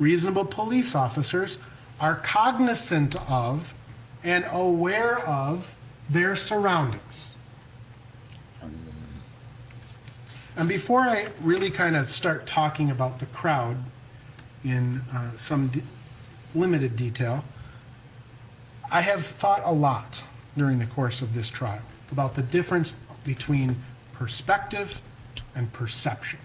Reasonable police officers are cognizant of and aware of their surroundings. And before I really kind of start talking about the crowd in some limited detail, I have thought a lot during the course of this trial about the difference between perspective and perception.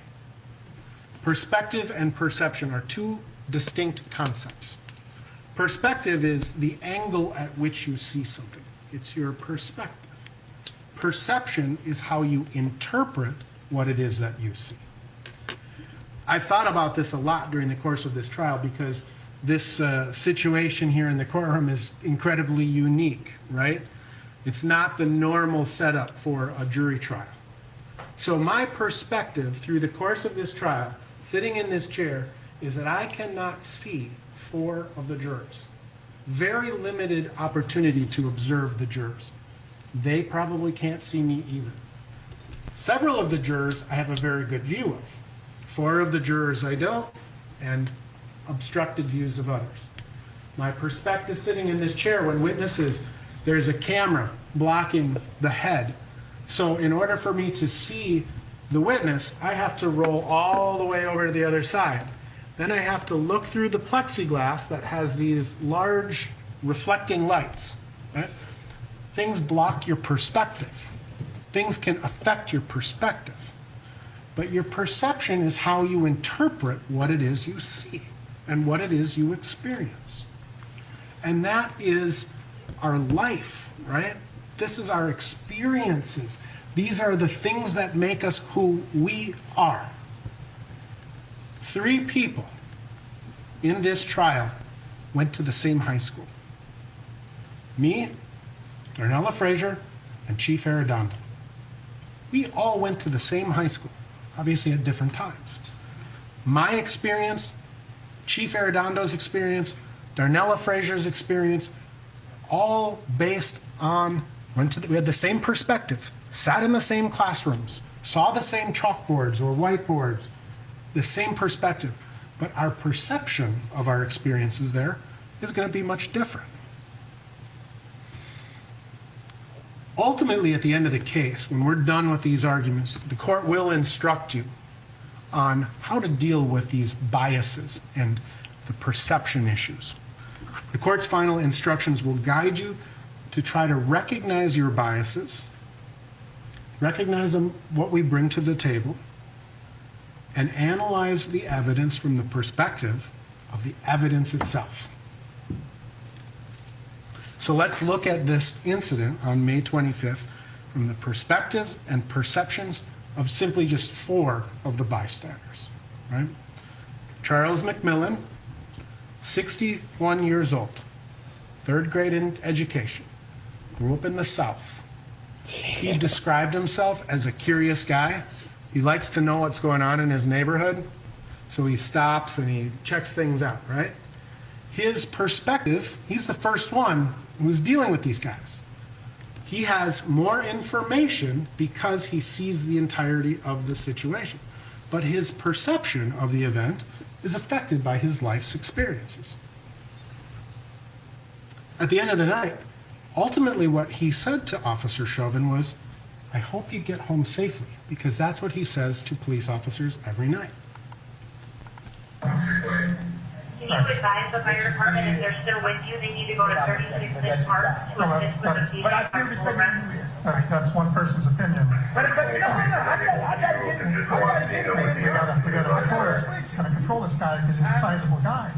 Perspective and perception are two distinct concepts. Perspective is the angle at which you see something. It's your perspective. Perception is how you interpret what it is that you see. I've thought about this a lot during the course of this trial because this situation here in the courtroom is incredibly unique, right? It's not the normal setup for a jury trial. So my perspective through the course of this trial, sitting in this chair, is that I cannot see 4 of the jurors. Very limited opportunity to observe the jurors. They probably can't see me either. Several of the jurors I have a very good view of. 4 of the jurors I don't, and obstructed views of others. My perspective sitting in this chair when witnesses, there's a camera blocking the head. So in order for me to see the witness, I have to roll all the way over to the other side. Then I have to look through the plexiglass that has these large reflecting lights. Right? Things block your perspective. Things can affect your perspective. But your perception is how you interpret what it is you see and what it is you experience. And that is our life, right? This is our experiences. These are the things that make us who we are. 3 people in this trial went to the same high school. Me, Darnella Frazier, and Chief Arredondo. We all went to the same high school, obviously at different times. My experience, Chief Arredondo's experience, Darnella Frazier's experience, all based on, we had the same perspective, sat in the same classrooms, saw the same chalkboards or whiteboards, the same perspective, but our perception of our experiences there is going to be much different. Ultimately, at the end of the case, when we're done with these arguments, the court will instruct you on how to deal with these biases and the perception issues. The court's final instructions will guide you to try to recognize your biases, recognize them, what we bring to the table, and analyze the evidence from the perspective of the evidence itself. So let's look at this incident on May 25th from the perspectives and perceptions of simply just 4 of the bystanders, right? Charles McMillan, 61 years old, 3rd grade in education, grew up in the South. He described himself as a curious guy. He likes to know what's going on in his neighborhood, so he stops and he checks things out, right? His perspective, he's the first one who's dealing with these guys. He has more information because he sees the entirety of the situation. But his perception of the event is affected by his life's experiences. At the end of the night, ultimately what he said to Officer Chauvin was, "I hope you get home safely," because that's what he says to police officers every night. Can you advise the fire department if they're still with you, they need to go to 36th Park to assist with the seizure? But I do respect you. All right, that's one person's opinion. But no, I gotta get him. We gotta control this guy because he's a sizable guy.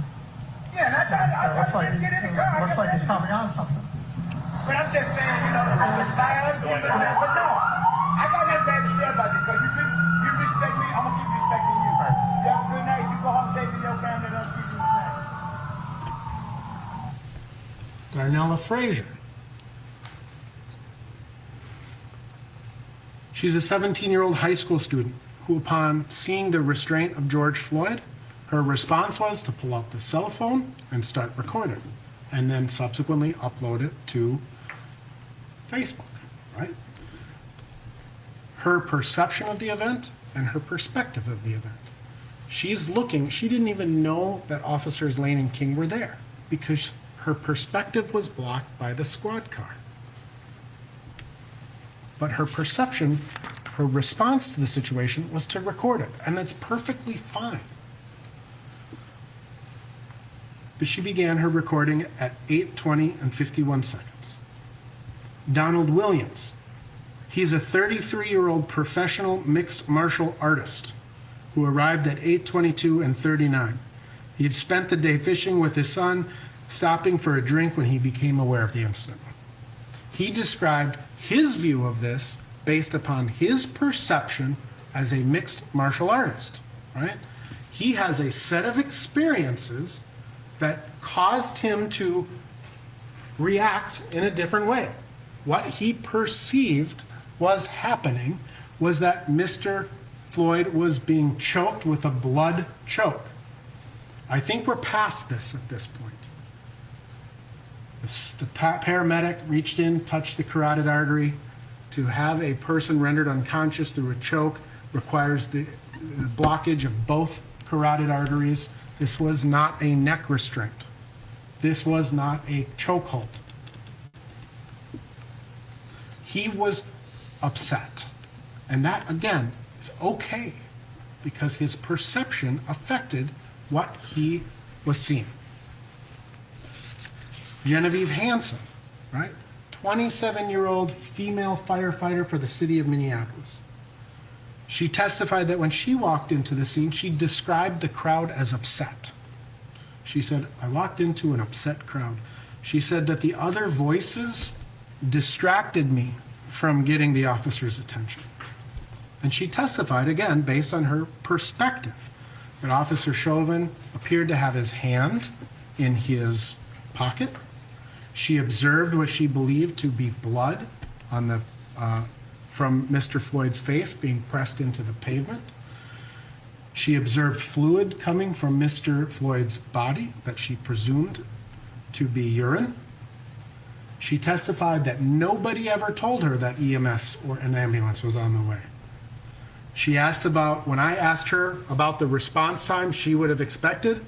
Yeah, and I tried to get in the car. Looks like he's coming on something. But I'm just saying, you know, but no, I got nothing bad to say about you because you respect me, I'm gonna keep respecting you. Right. You have a good night. You go home safe to your family. Don't keep you safe. Darnella Frazier. She's a 17-year-old high school student who, upon seeing the restraint of George Floyd, her response was to pull out the cell phone and start recording, and then subsequently upload it to Facebook, right? Her perception of the event and her perspective of the event. She's looking, she didn't even know that Officers Lane and King were there because her perspective was blocked by the squad car. But her perception, her response to the situation was to record it, and that's perfectly fine. But she began her recording at 8:20 and 51 seconds. Donald Williams, he's a 33-year-old professional mixed martial artist who arrived at 8:22 and 39. He had spent the day fishing with his son, stopping for a drink when he became aware of the incident. He described his view of this based upon his perception as a mixed martial artist, right? He has a set of experiences that caused him to react in a different way. What he perceived was happening was that Mr. Floyd was being choked with a blood choke. I think we're past this at this point. The paramedic reached in, touched the carotid artery. To have a person rendered unconscious through a choke requires the blockage of both carotid arteries. This was not a neck restraint. This was not a chokehold. He was upset. And that, again, is okay because his perception affected what he was seeing. Genevieve Hansen, right? 27-year-old female firefighter for the city of Minneapolis. She testified that when she walked into the scene, she described the crowd as upset. She said, "I walked into an upset crowd." She said that the other voices distracted me from getting the officer's attention. And she testified, again, based on her perspective. that Officer Chauvin appeared to have his hand in his pocket. She observed what she believed to be blood on the from Mr. Floyd's face being pressed into the pavement. She observed fluid coming from Mr. Floyd's body that she presumed to be urine. She testified that nobody ever told her that EMS or an ambulance was on the way. She asked about, when I asked her about the response time she would have expected,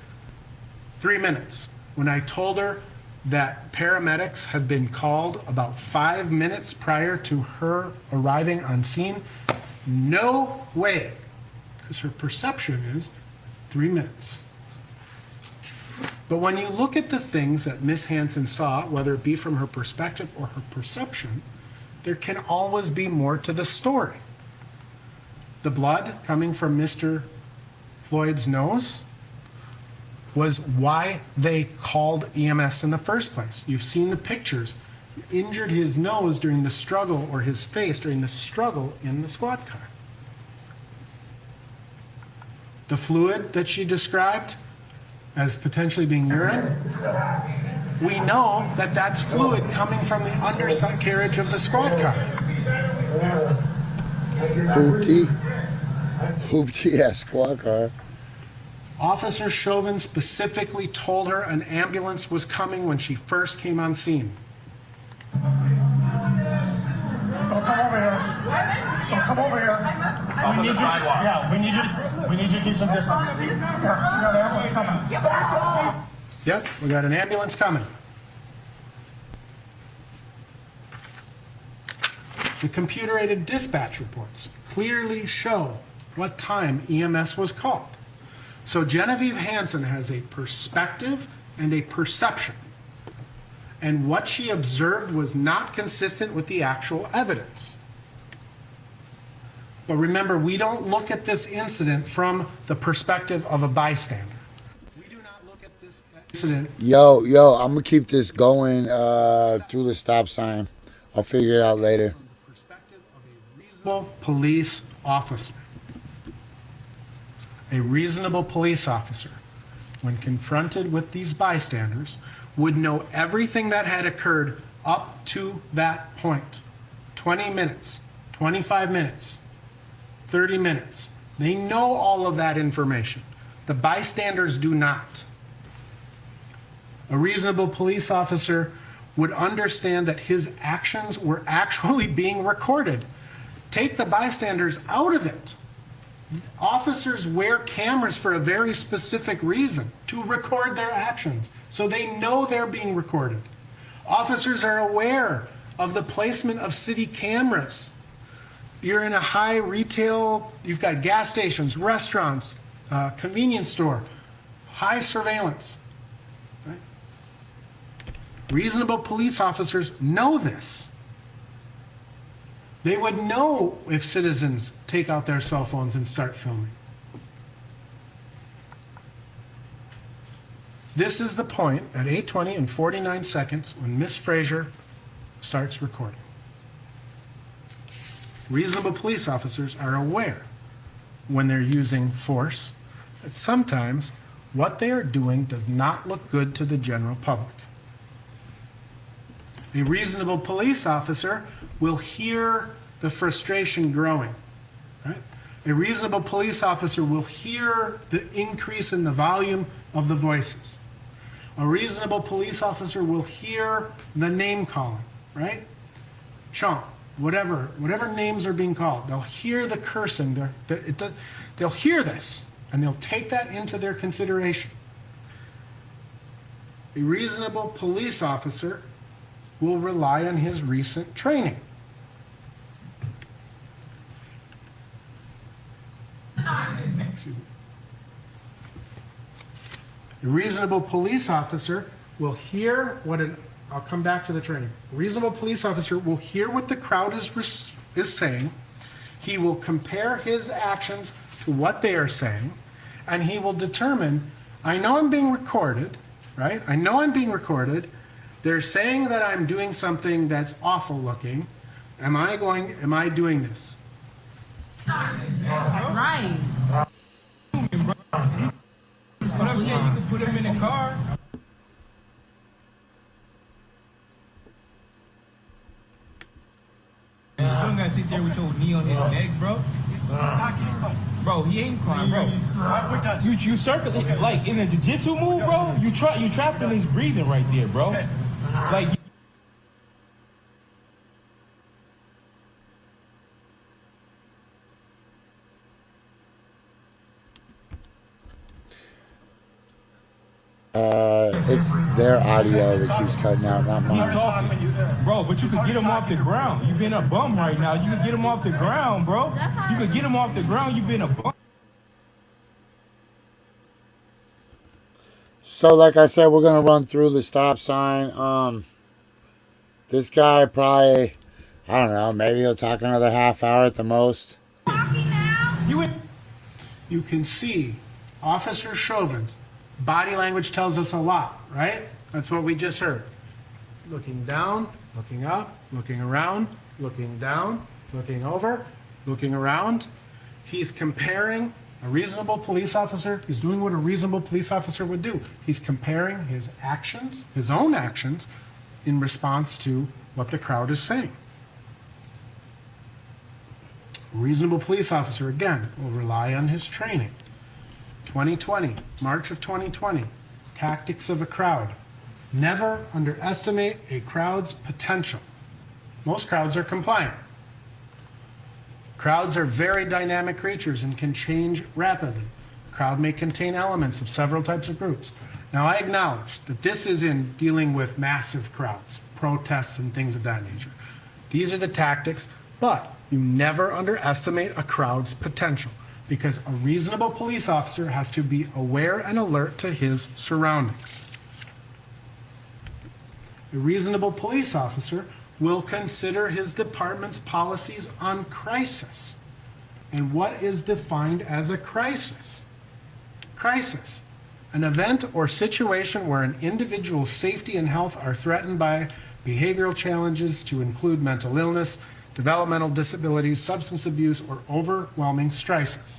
3 minutes. When I told her that paramedics had been called about 5 minutes prior to her arriving on scene, no way, because her perception is 3 minutes. But when you look at the things that Miss Hansen saw, whether it be from her perspective or her perception, there can always be more to the story. The blood coming from Mr. Floyd's nose was why they called EMS in the first place. You've seen the pictures. He injured his nose during the struggle, or his face during the struggle in the squad car. The fluid that she described as potentially being urine, we know that that's fluid coming from the undercarriage of the squad car. Hoopty, yeah, squad car. Officer Chauvin specifically told her an ambulance was coming when she first came on scene. Don't come over here. Don't come over here. Off of the sidewalk. Yeah, we need you to keep some distance. Yeah, the ambulance coming. Yep, we got an ambulance coming. The computer-aided dispatch reports clearly show what time EMS was called. So Genevieve Hansen has a perspective and a perception. And what she observed was not consistent with the actual evidence. But remember, we don't look at this incident from the perspective of a bystander. We do not look at this incident. Yo, I'm gonna keep this going through the stop sign. I'll figure it out later. From the perspective of a reasonable police officer. A reasonable police officer, when confronted with these bystanders, would know everything that had occurred up to that point. 20 minutes, 25 minutes, 30 minutes. They know all of that information. The bystanders do not. A reasonable police officer would understand that his actions were actually being recorded. Take the bystanders out of it. Officers wear cameras for a very specific reason, to record their actions, so they know they're being recorded. Officers are aware of the placement of city cameras. You're in a high retail, you've got gas stations, restaurants, convenience store, high surveillance. Right? Reasonable police officers know this. They would know if citizens take out their cell phones and start filming. This is the point at 8:20 and 49 seconds when Miss Fraser starts recording. Reasonable police officers are aware when they're using force that sometimes what they are doing does not look good to the general public. A reasonable police officer will hear the frustration growing, right? A reasonable police officer will hear the increase in the volume of the voices. A reasonable police officer will hear the name calling, right? Chomp, whatever names are being called. They'll hear the cursing. They'll hear this, and they'll take that into their consideration. A reasonable police officer will rely on his recent training. Excuse me. A reasonable police officer will hear what I'll come back to the training. A reasonable police officer will hear what the crowd is saying. He will compare his actions to what they are saying, and he will determine, I know I'm being recorded, right? I know I'm being recorded. They're saying that I'm doing something that's awful looking. Am I doing this? Right. put him in the car. You don't gotta sit there with your knee on his neck, bro. Bro, he ain't crying, bro. You circulate like in a jiu-jitsu move, bro. You trapping his breathing right there, bro. Like. It's their audio that keeps cutting out, not mine. Bro, but you can get him off the ground. You been a bum right now. You can get him off the ground, bro. You can get him off the ground. You been a bum. So, like I said, we're gonna run through the stop sign. This guy probably, I don't know, maybe he'll talk another half hour at the most. You can see Officer Chauvin's body language tells us a lot, right? That's what we just heard. Looking down, looking up, looking around, looking down, looking over, looking around. He's comparing a reasonable police officer. He's doing what a reasonable police officer would do. He's comparing his actions, his own actions, in response to what the crowd is saying. A reasonable police officer, again, will rely on his training. 2020, March of 2020, tactics of a crowd. Never underestimate a crowd's potential. Most crowds are compliant. Crowds are very dynamic creatures and can change rapidly. A crowd may contain elements of several types of groups. Now, I acknowledge that this is in dealing with massive crowds, protests and things of that nature. These are the tactics, but you never underestimate a crowd's potential, because a reasonable police officer has to be aware and alert to his surroundings. A reasonable police officer will consider his department's policies on crisis. And what is defined as a crisis? Crisis: an event or situation where an individual's safety and health are threatened by behavioral challenges to include mental illness, developmental disabilities, substance abuse, or overwhelming stressors.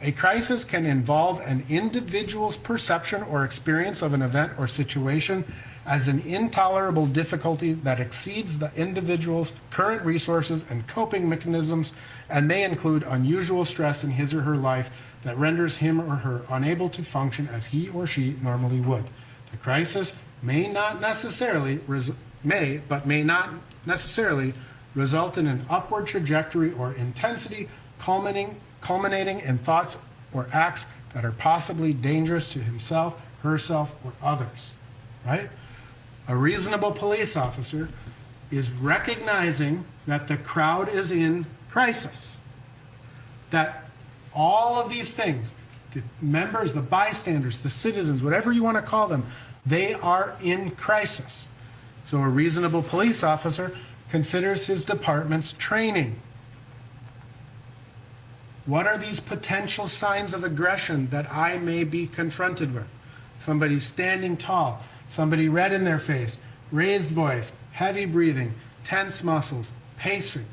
A crisis can involve an individual's perception or experience of an event or situation as an intolerable difficulty that exceeds the individual's current resources and coping mechanisms, and may include unusual stress in his or her life that renders him or her unable to function as he or she normally would. The crisis may not necessarily result in an upward trajectory or intensity, culminating in thoughts or acts that are possibly dangerous to himself, herself, or others, right? A reasonable police officer is recognizing that the crowd is in crisis, that all of these things, the members, the bystanders, the citizens, whatever you want to call them, they are in crisis. So a reasonable police officer considers his department's training. What are these potential signs of aggression that I may be confronted with? Somebody standing tall, somebody red in their face, raised voice, heavy breathing, tense muscles, pacing,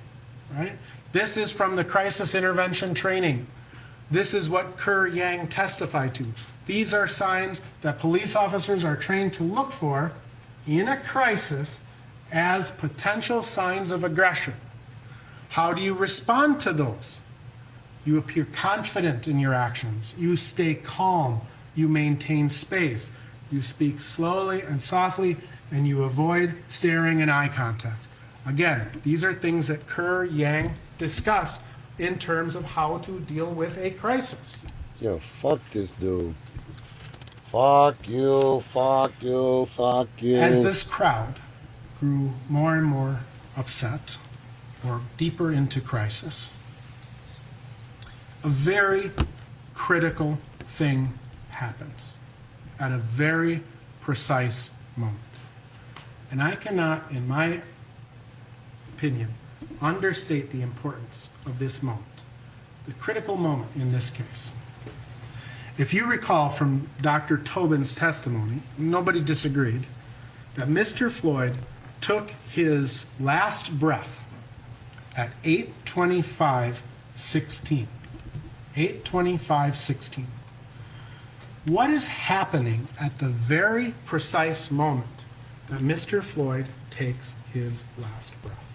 right? This is from the crisis intervention training. This is what Kerr Yang testified to. These are signs that police officers are trained to look for in a crisis as potential signs of aggression. How do you respond to those? You appear confident in your actions. You stay calm. You maintain space. You speak slowly and softly, and you avoid staring and eye contact. Again, these are things that Kerr Yang discussed in terms of how to deal with a crisis. Yo, fuck this dude. Fuck you, fuck you, fuck you. As this crowd grew more and more upset, or deeper into crisis, a very critical thing happens at a very precise moment. And I cannot, in my opinion, understate the importance of this moment, the critical moment in this case. If you recall from Dr. Tobin's testimony, nobody disagreed, that Mr. Floyd took his last breath at 8:25:16. 8:25:16. What is happening at the very precise moment that Mr. Floyd takes his last breath?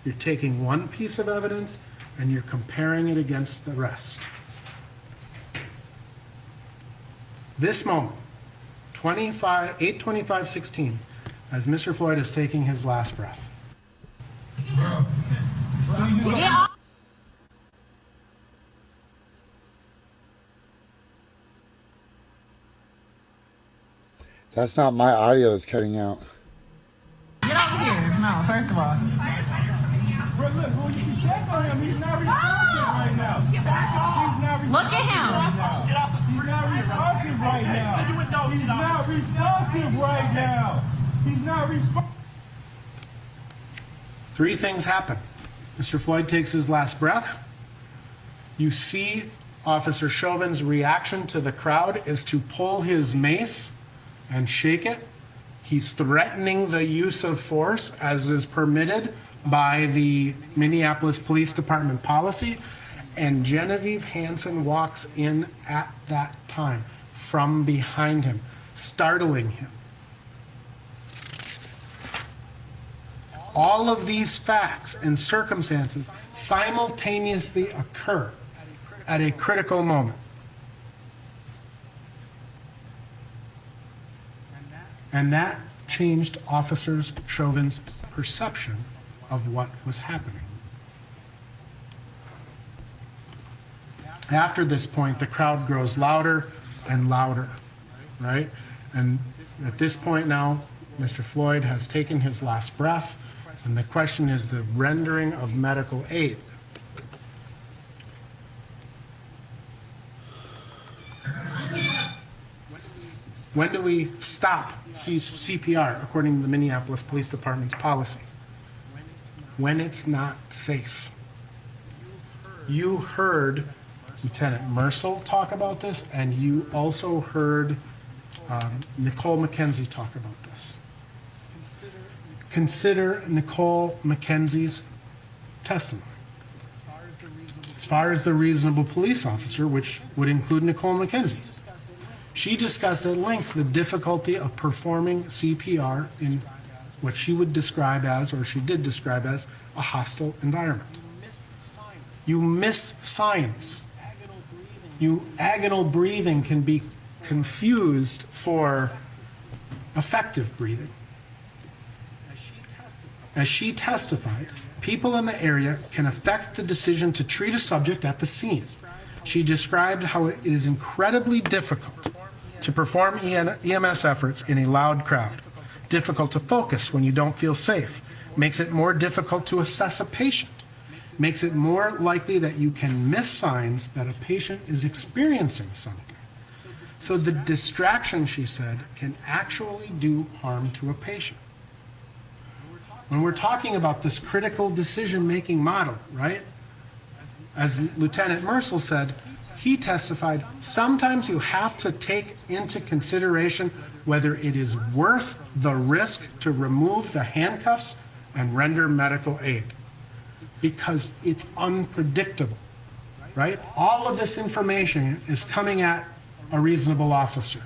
You're taking one piece of evidence and you're comparing it against the rest. This moment, 8:25:16, as Mr. Floyd is taking his last breath. That's not my audio that's cutting out. Get over here. No, first of all. Bro, look, well, you can check on him. He's not responsive right now. He's not responsive. Look at him. Get off the street. He's not responsive right now. He's not responsive right now. He's not responsive. Three things happen. Mr. Floyd takes his last breath. You see Officer Chauvin's reaction to the crowd is to pull his mace and shake it. He's threatening the use of force as is permitted by the Minneapolis Police Department policy. And Genevieve Hansen walks in at that time from behind him, startling him. All of these facts and circumstances simultaneously occur at a critical moment. And that changed Officer Chauvin's perception of what was happening. After this point, the crowd grows louder and louder, right? And at this point now, Mr. Floyd has taken his last breath, and the question is the rendering of medical aid. When do we stop CPR according to the Minneapolis Police Department's policy? When it's not safe. You heard Lieutenant Mercel talk about this, and you also heard Nicole McKenzie talk about this. Consider Nicole McKenzie's testimony. As far as the reasonable police officer, which would include Nicole McKenzie, she discussed at length the difficulty of performing CPR in what she would describe as, or she did describe as, a hostile environment. You miss signs. Agonal breathing can be confused for effective breathing. As she testified, people in the area can affect the decision to treat a subject at the scene. She described how it is incredibly difficult to perform EMS efforts in a loud crowd, difficult to focus when you don't feel safe, makes it more difficult to assess a patient, makes it more likely that you can miss signs that a patient is experiencing something. So the distraction, she said, can actually do harm to a patient. When we're talking about this critical decision-making model, right? As Lieutenant Mercel said, he testified, sometimes you have to take into consideration whether it is worth the risk to remove the handcuffs and render medical aid, because it's unpredictable, right? All of this information is coming at a reasonable officer.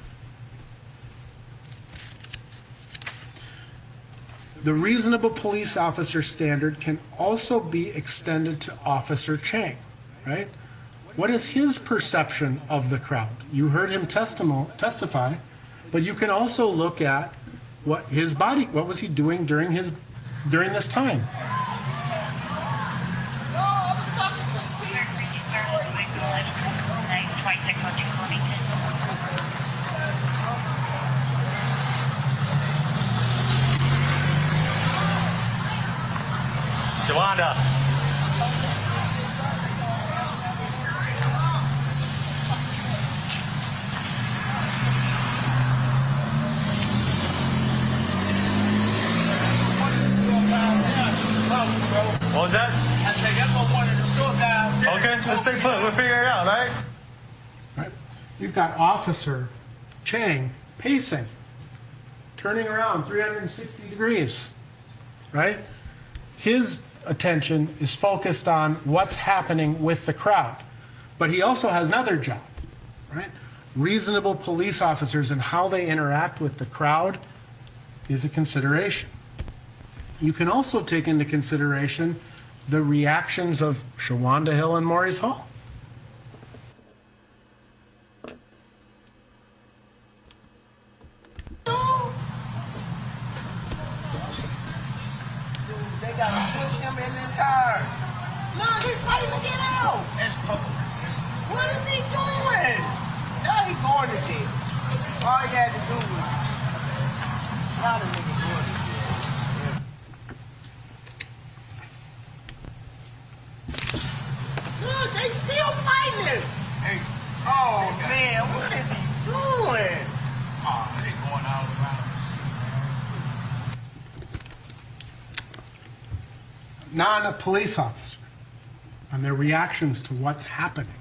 The reasonable police officer standard can also be extended to Officer Chang, right? What is his perception of the crowd? You heard him testify, but you can also look at what was he doing during this time? Yolanda. What was that? I think I'm gonna want to store down. Okay, let's stay put. We'll figure it out, all right? Right? You've got Officer Chang pacing, turning around 360 degrees, right? His attention is focused on what's happening with the crowd, but he also has another job, right? reasonable police officers and how they interact with the crowd is a consideration. You can also take into consideration the reactions of Shawanda Hill and Maurice Hall. They gotta push him in this car. No, he's fighting to get out. What is he doing? Now he going to jail. All he had to do was now the nigga going to jail. Look, they still fighting him. Hey. Oh man, what is he doing? Oh, they going all around. Not a police officer and their reactions to what's happening.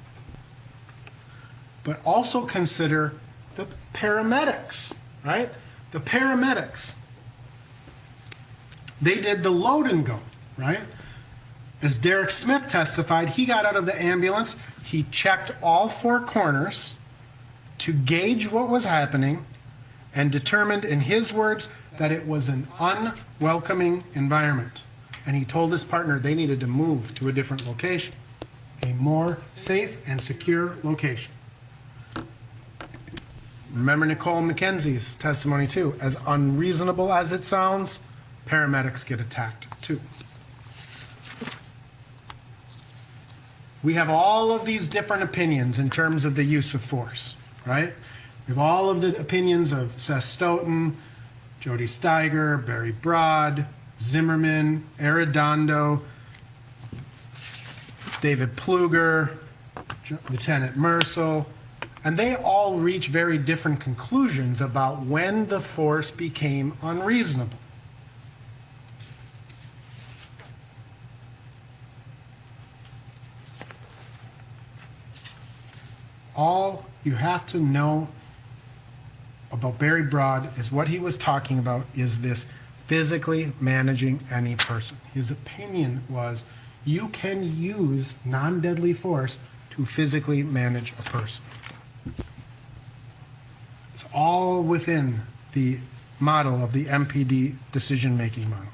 But also consider the paramedics, right? The paramedics. They did the load and go, right? As Derek Smith testified, he got out of the ambulance, he checked all four corners to gauge what was happening and determined, in his words, that it was an unwelcoming environment. And he told his partner they needed to move to a different location, a more safe and secure location. Remember Nicole McKenzie's testimony too. As unreasonable as it sounds, paramedics get attacked too. We have all of these different opinions in terms of the use of force, right? We have all of the opinions of Seth Stoughton, Jody Steiger, Barry Broad, Zimmerman, Arredondo, David Pluger, Lieutenant Mercel, and they all reach very different conclusions about when the force became unreasonable. All you have to know about Barry Broad is what he was talking about is this physically managing any person. His opinion was you can use non-deadly force to physically manage a person. It's all within the model of the MPD decision-making model.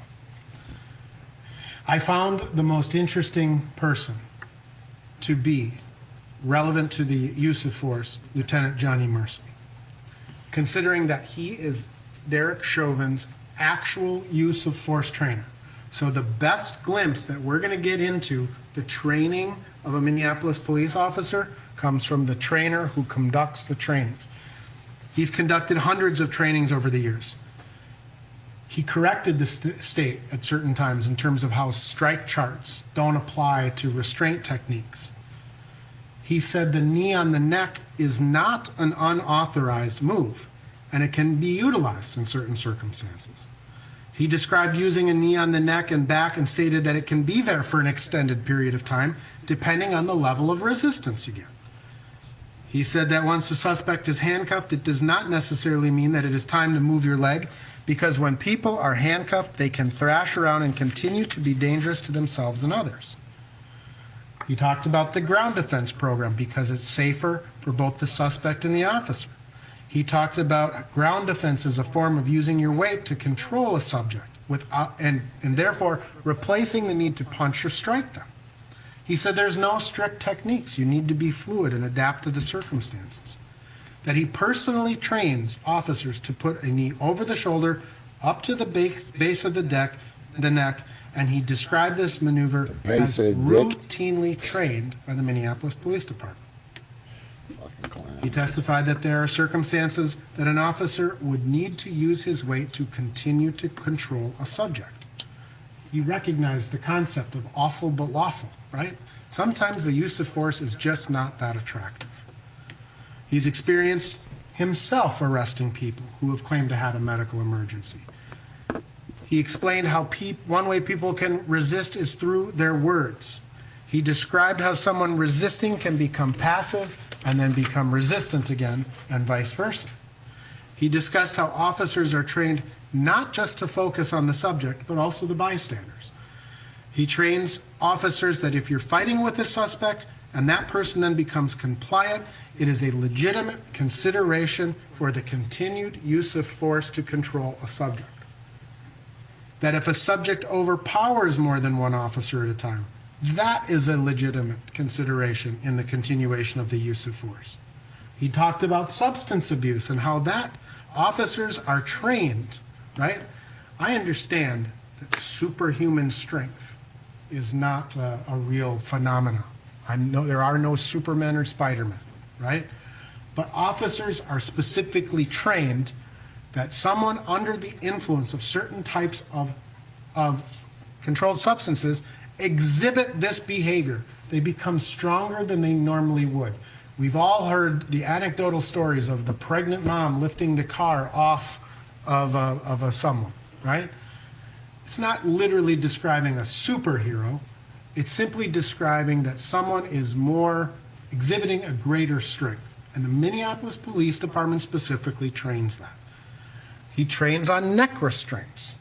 I found the most interesting person to be relevant to the use of force, Lieutenant Johnny Mercer, considering that he is Derek Chauvin's actual use of force trainer. So the best glimpse that we're going to get into the training of a Minneapolis police officer comes from the trainer who conducts the trainings. He's conducted hundreds of trainings over the years. He corrected the state at certain times in terms of how strike charts don't apply to restraint techniques. He said the knee on the neck is not an unauthorized move, and it can be utilized in certain circumstances. He described using a knee on the neck and back and stated that it can be there for an extended period of time, depending on the level of resistance you get. He said that once the suspect is handcuffed, it does not necessarily mean that it is time to move your leg, because when people are handcuffed, they can thrash around and continue to be dangerous to themselves and others. He talked about the ground defense program because it's safer for both the suspect and the officer. He talked about ground defense as a form of using your weight to control a subject and therefore replacing the need to punch or strike them. He said there's no strict techniques. You need to be fluid and adapt to the circumstances. That he personally trains officers to put a knee over the shoulder, up to the base of the neck, and he described this maneuver as routinely trained by the Minneapolis Police Department. He testified that there are circumstances that an officer would need to use his weight to continue to control a subject. He recognized the concept of awful but lawful, right? Sometimes the use of force is just not that attractive. He's experienced himself arresting people who have claimed to have a medical emergency. He explained how one way people can resist is through their words. He described how someone resisting can become passive and then become resistant again, and vice versa. He discussed how officers are trained not just to focus on the subject, but also the bystanders. He trains officers that if you're fighting with a suspect, and that person then becomes compliant, it is a legitimate consideration for the continued use of force to control a subject. That if a subject overpowers more than one officer at a time, that is a legitimate consideration in the continuation of the use of force. He talked about substance abuse and how that officers are trained, right? I understand that superhuman strength is not a real phenomenon. I know there are no Supermen or Spider-Men, right? But officers are specifically trained that someone under the influence of certain types of controlled substances exhibit this behavior. They become stronger than they normally would. We've all heard the anecdotal stories of the pregnant mom lifting the car off of someone, right? It's not literally describing a superhero. It's simply describing that someone is more exhibiting a greater strength. And the Minneapolis Police Department specifically trains that. He trains on neck restraints.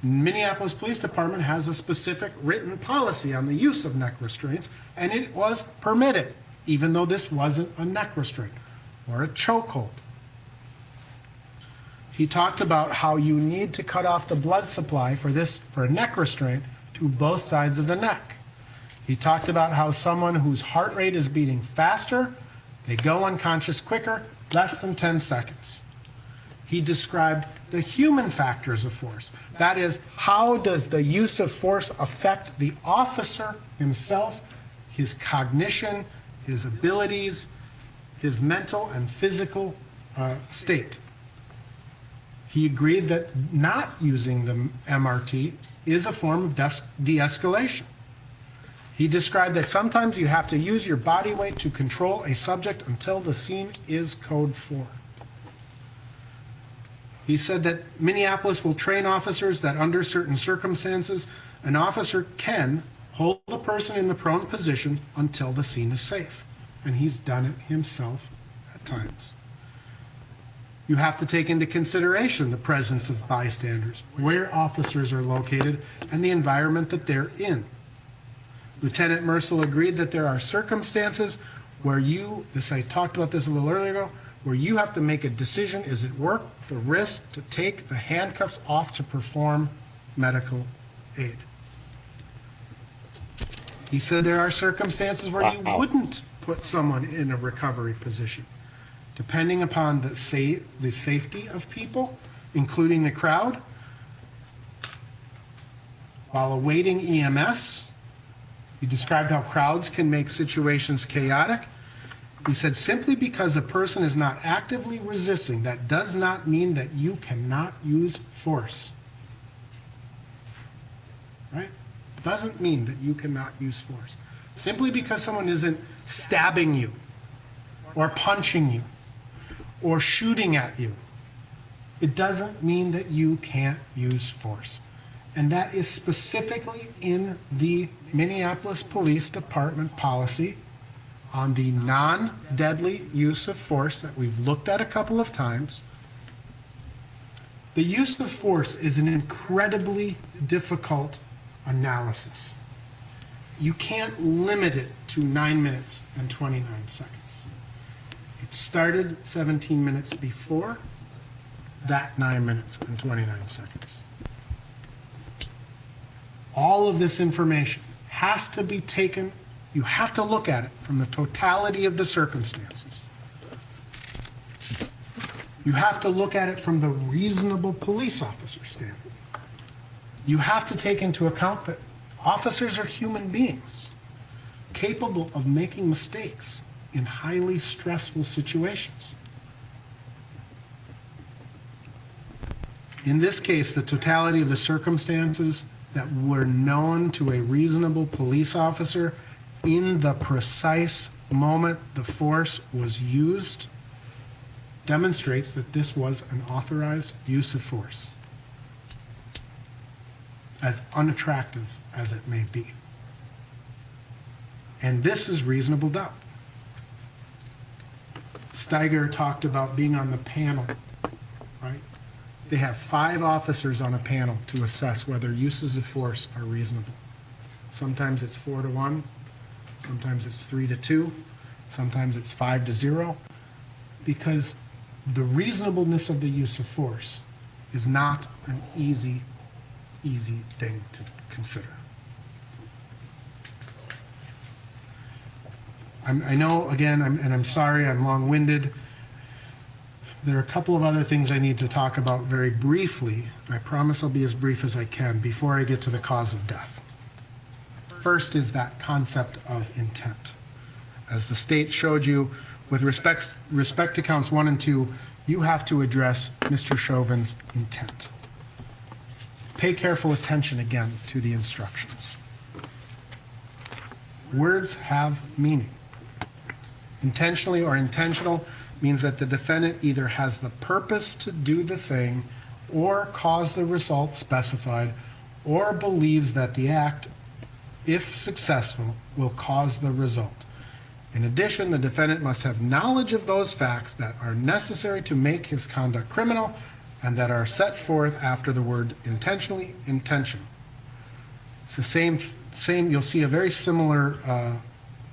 Minneapolis Police Department has a specific written policy on the use of neck restraints, and it was permitted, even though this wasn't a neck restraint or a chokehold. He talked about how you need to cut off the blood supply for a neck restraint to both sides of the neck. He talked about how someone whose heart rate is beating faster, they go unconscious quicker, less than 10 seconds. He described the human factors of force. That is, how does the use of force affect the officer himself, his cognition, his abilities, his mental and physical state. He agreed that not using the MRT is a form of de-escalation. He described that sometimes you have to use your body weight to control a subject until the scene is code 4. He said that Minneapolis will train officers that under certain circumstances, an officer can hold the person in the prone position until the scene is safe. And he's done it himself at times. You have to take into consideration the presence of bystanders, where officers are located, and the environment that they're in. Lieutenant Mercil agreed that there are circumstances where I talked about this a little earlier ago, where you have to make a decision, is it worth the risk to take the handcuffs off to perform medical aid? He said there are circumstances where you wouldn't put someone in a recovery position, depending upon the safety of people, including the crowd, while awaiting EMS. He described how crowds can make situations chaotic. He said, simply because a person is not actively resisting, that does not mean that you cannot use force. Right? Doesn't mean that you cannot use force. Simply because someone isn't stabbing you, or punching you, or shooting at you, it doesn't mean that you can't use force. And that is specifically in the Minneapolis Police Department policy on the non-deadly use of force that we've looked at a couple of times. The use of force is an incredibly difficult analysis. You can't limit it to 9 minutes and 29 seconds. It started 17 minutes before that 9 minutes and 29 seconds. All of this information has to be taken, you have to look at it from the totality of the circumstances. You have to look at it from the reasonable police officer standard. You have to take into account that officers are human beings, capable of making mistakes in highly stressful situations. In this case, the totality of the circumstances that were known to a reasonable police officer in the precise moment the force was used demonstrates that this was an authorized use of force, as unattractive as it may be. And this is reasonable doubt. Steiger talked about being on the panel, right? They have 5 officers on a panel to assess whether uses of force are reasonable. Sometimes it's 4 to 1, Sometimes it's 3-2. Sometimes it's 5-0. Because the reasonableness of the use of force is not an easy thing to consider. I know, again, I'm sorry, I'm long-winded. There are a couple of other things I need to talk about very briefly. I promise I'll be as brief as I can before I get to the cause of death. First is that concept of intent. As the state showed you, with respect to counts 1 and 2, you have to address Mr. Chauvin's intent. Pay careful attention again to the instructions. Words have meaning. Intentionally or intentional means that the defendant either has the purpose to do the thing or cause the result specified, or believes that the act, if successful, will cause the result. In addition, the defendant must have knowledge of those facts that are necessary to make his conduct criminal and that are set forth after the word intentionally, intentional. It's the same, you'll see a very similar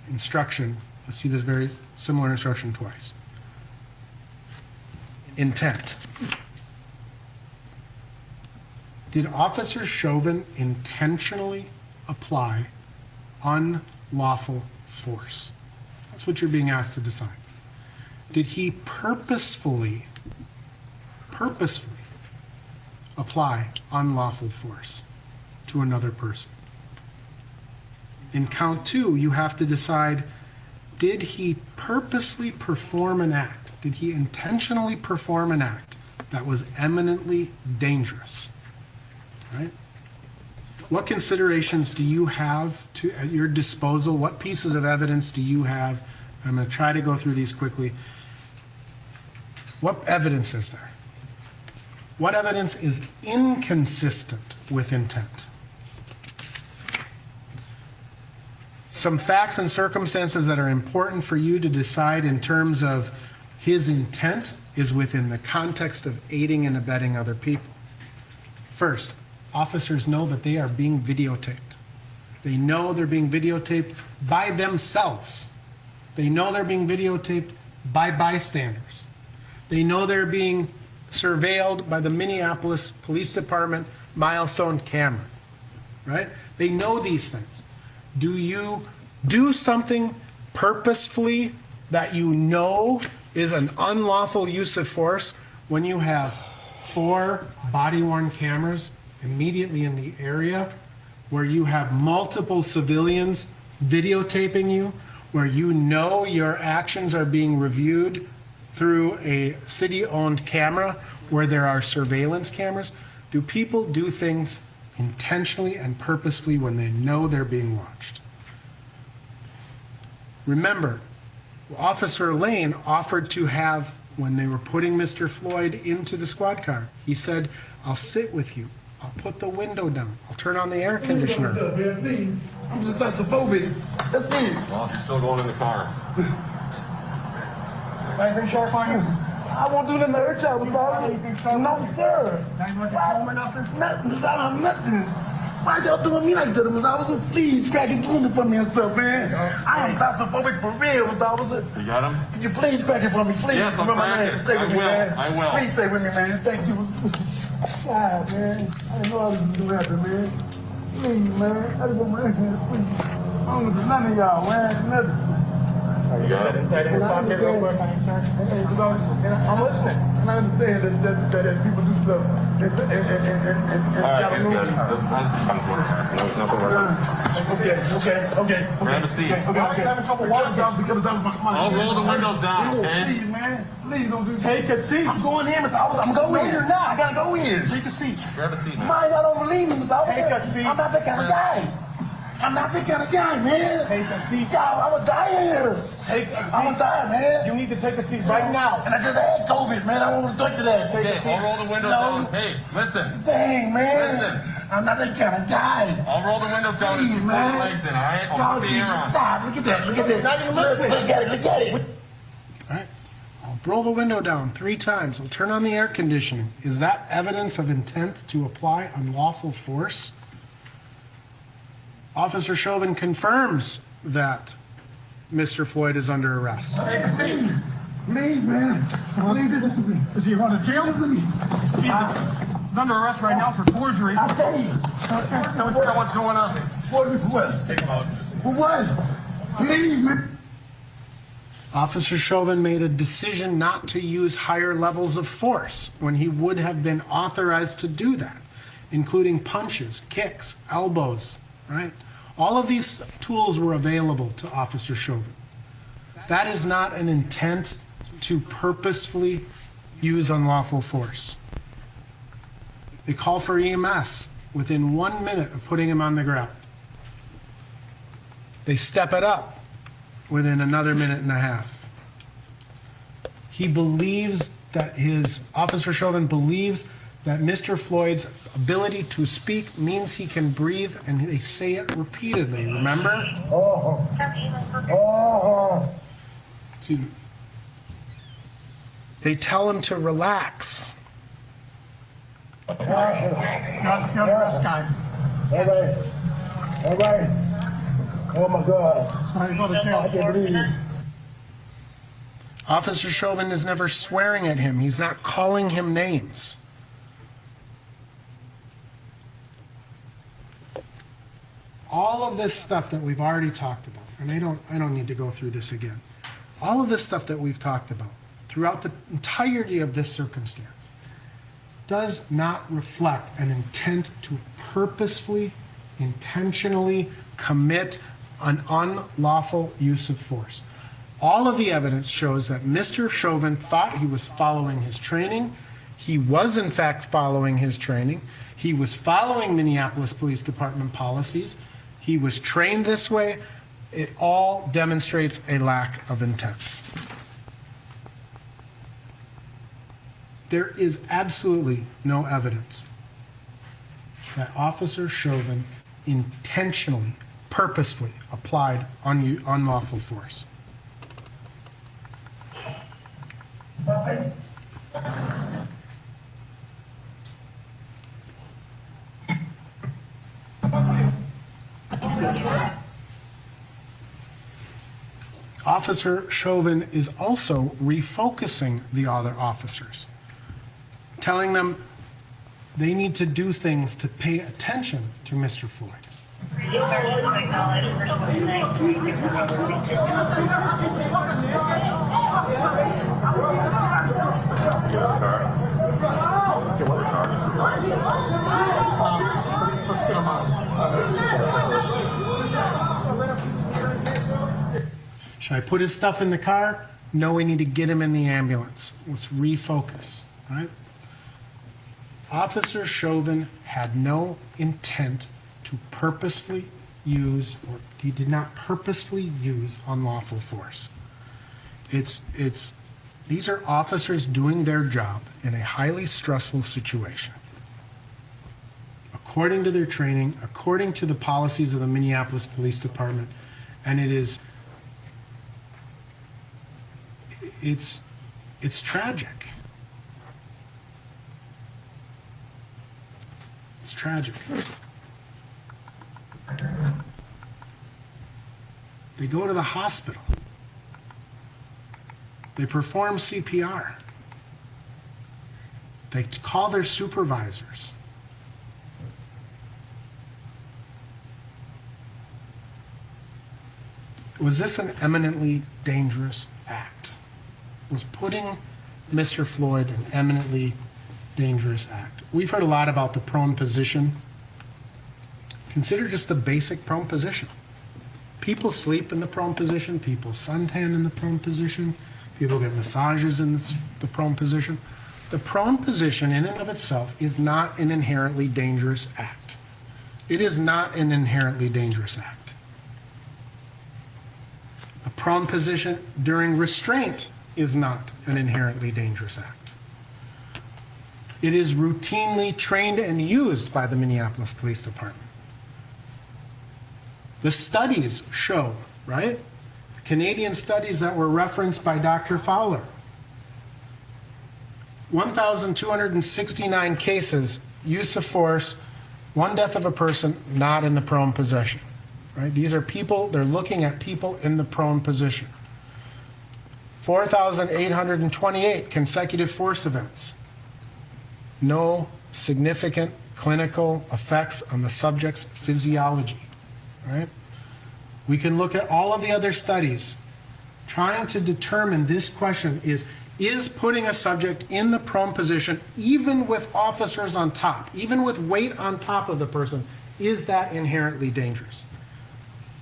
instruction. You'll see this very similar instruction twice. Intent. Did Officer Chauvin intentionally apply unlawful force? That's what you're being asked to decide. Did he purposefully apply unlawful force to another person? In count 2, you have to decide, did he purposely perform an act? Did he intentionally perform an act that was eminently dangerous? Right? What considerations do you have at your disposal? What pieces of evidence do you have? I'm going to try to go through these quickly. What evidence is there? What evidence is inconsistent with intent? Some facts and circumstances that are important for you to decide in terms of his intent is within the context of aiding and abetting other people. First, officers know that they are being videotaped. They know they're being videotaped by themselves. They know they're being videotaped by bystanders. They know they're being surveilled by the Minneapolis Police Department milestone camera, right? They know these things. Do you do something purposefully that you know is an unlawful use of force when you have 4 body-worn cameras immediately in the area, where you have multiple civilians videotaping you, where you know your actions are being reviewed through a city-owned camera, where there are surveillance cameras? Do people do things intentionally and purposefully when they know they're being watched? Remember, Officer Lane offered to have, when they were putting Mr. Floyd into the squad car, he said, "I'll sit with you. I'll put the window down. I'll turn on the air conditioner." Please. I'm just claustrophobic. That's it. Well, you're still going in the car. Anything sharp on you? I won't do nothing to hurt y'all. No, sir. Now you want to get home or nothing? Nothing. I don't have nothing. Why y'all doing me like that, Mr. Officer? Please crack it through for me and stuff, man. I am claustrophobic for real, Mr. Officer. You got him? Could you please crack it for me, please? Yes, I'm Remember my cracking. name. Stay with me, man. I will. Please stay with me, man. Thank you. God, man. I didn't know I was doing that, man. Please, man. I just want my hands, please. I don't look at none of y'all, man. Nothing. You got it? Inside his pocket real quick. I'm listening. And I understand that as people do stuff, All right, he's good. This comes work. There's nothing working. Okay. Grab a seat. Okay. Because that was my I'll roll the windows down, okay? Please, man. Please don't do that. Take a seat. I'm going in, Mr. Officer. I'm going in. No, you're not. I gotta go in. Take a seat. Grab a seat, man. Mind, y'all don't believe me, Mr. Officer. Take a seat. I'm not that kind of guy. I'm not that kind of guy, man. Take a seat. Y'all, I'm gonna die here. Take a seat. I'm gonna die, man. You need to take a seat right now. And I just had COVID, man. I won't drink to that. Okay, I'll roll the windows down. Hey, listen. Dang, man. Listen. I'm not that kind of guy. I'll roll the windows down and Please, you put man. the legs in, all right? I'll Y'all put the air on. stop. Look at that. Look at that. Not even listening. Look at it. Look at it. All right. I'll roll the window down 3 times. I'll turn on the air conditioning. Is that evidence of intent to apply unlawful force? Officer Chauvin confirms that Mr. Floyd is under arrest. Please, man. Please listen to me. Is he going to jail? Listen to me. He's under arrest right now for forgery. I'll tell you. Tell what's going on. For what? Take him out. For what? Please, man. Officer Chauvin made a decision not to use higher levels of force when he would have been authorized to do that, including punches, kicks, elbows, right? All of these tools were available to Officer Chauvin. That is not an intent to purposefully use unlawful force. They call for EMS within 1 minute of putting him on the ground. They step it up within another minute and a half. He believes that Officer Chauvin believes that Mr. Floyd's ability to speak means he can breathe, and they say it repeatedly, remember? Excuse me. They tell him to relax. You're the arrest guy. All right. Oh my God. So you go to jail. I can't believe this. Officer Chauvin is never swearing at him. He's not calling him names. All of this stuff that we've already talked about, and I don't need to go through this again. All of this stuff that we've talked about throughout the entirety of this circumstance does not reflect an intent to purposefully, intentionally commit an unlawful use of force. All of the evidence shows that Mr. Chauvin thought he was following his training. He was, in fact, following his training. He was following Minneapolis Police Department policies. He was trained this way. It all demonstrates a lack of intent. There is absolutely no evidence that Officer Chauvin intentionally, purposefully applied unlawful force. Officer Chauvin is also refocusing the other officers, telling them they need to do things to pay attention to Mr. Floyd. Let's get him out. Should I put his stuff in the car? No, we need to get him in the ambulance. Let's refocus, right? Officer Chauvin had no intent to purposefully use, or he did not purposefully use unlawful force. These are officers doing their job in a highly stressful situation. According to their training, according to the policies of the Minneapolis Police Department, and it's tragic. It's tragic. They go to the hospital. They perform CPR. They call their supervisors. Was this an eminently dangerous act? Was putting Mr. Floyd an eminently dangerous act? We've heard a lot about the prone position. Consider just the basic prone position. People sleep in the prone position. People suntan in the prone position. People get massages in the prone position. The prone position in and of itself is not an inherently dangerous act. It is not an inherently dangerous act. A prone position during restraint is not an inherently dangerous act. It is routinely trained and used by the Minneapolis Police Department. The studies show, right? The Canadian studies that were referenced by Dr. Fowler. 1,269 cases, use of force, one death of a person not in the prone position. right? These are people, they're looking at people in the prone position. 4,828 consecutive force events. No significant clinical effects on the subject's physiology, right? We can look at all of the other studies trying to determine this question is putting a subject in the prone position, even with officers on top, even with weight on top of the person, is that inherently dangerous?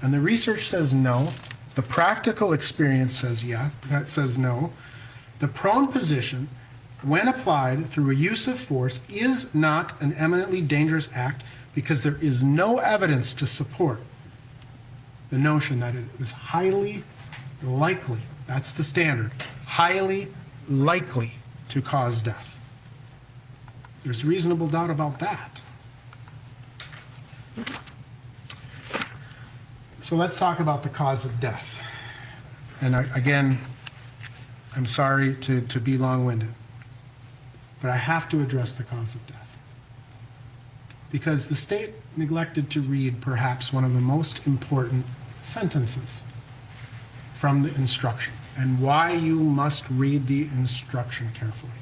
And the research says no. The practical experience says yeah, that says no. The prone position, when applied through a use of force, is not an eminently dangerous act because there is no evidence to support the notion that it is highly likely, that's the standard, highly likely to cause death. There's reasonable doubt about that. So let's talk about the cause of death. And again, I'm sorry to be long-winded, but I have to address the cause of death. Because the state neglected to read perhaps one of the most important sentences from the instruction, and why you must read the instruction carefully.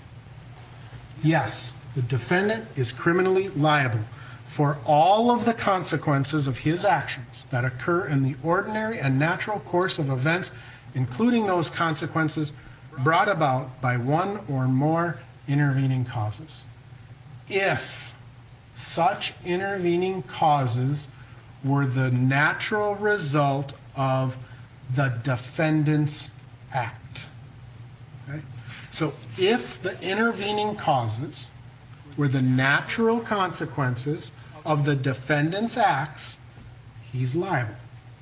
Yes, the defendant is criminally liable for all of the consequences of his actions that occur in the ordinary and natural course of events, including those consequences brought about by one or more intervening causes. If such intervening causes were the natural result of the defendant's act. Okay? So if the intervening causes were the natural consequences of the defendant's acts, he's liable.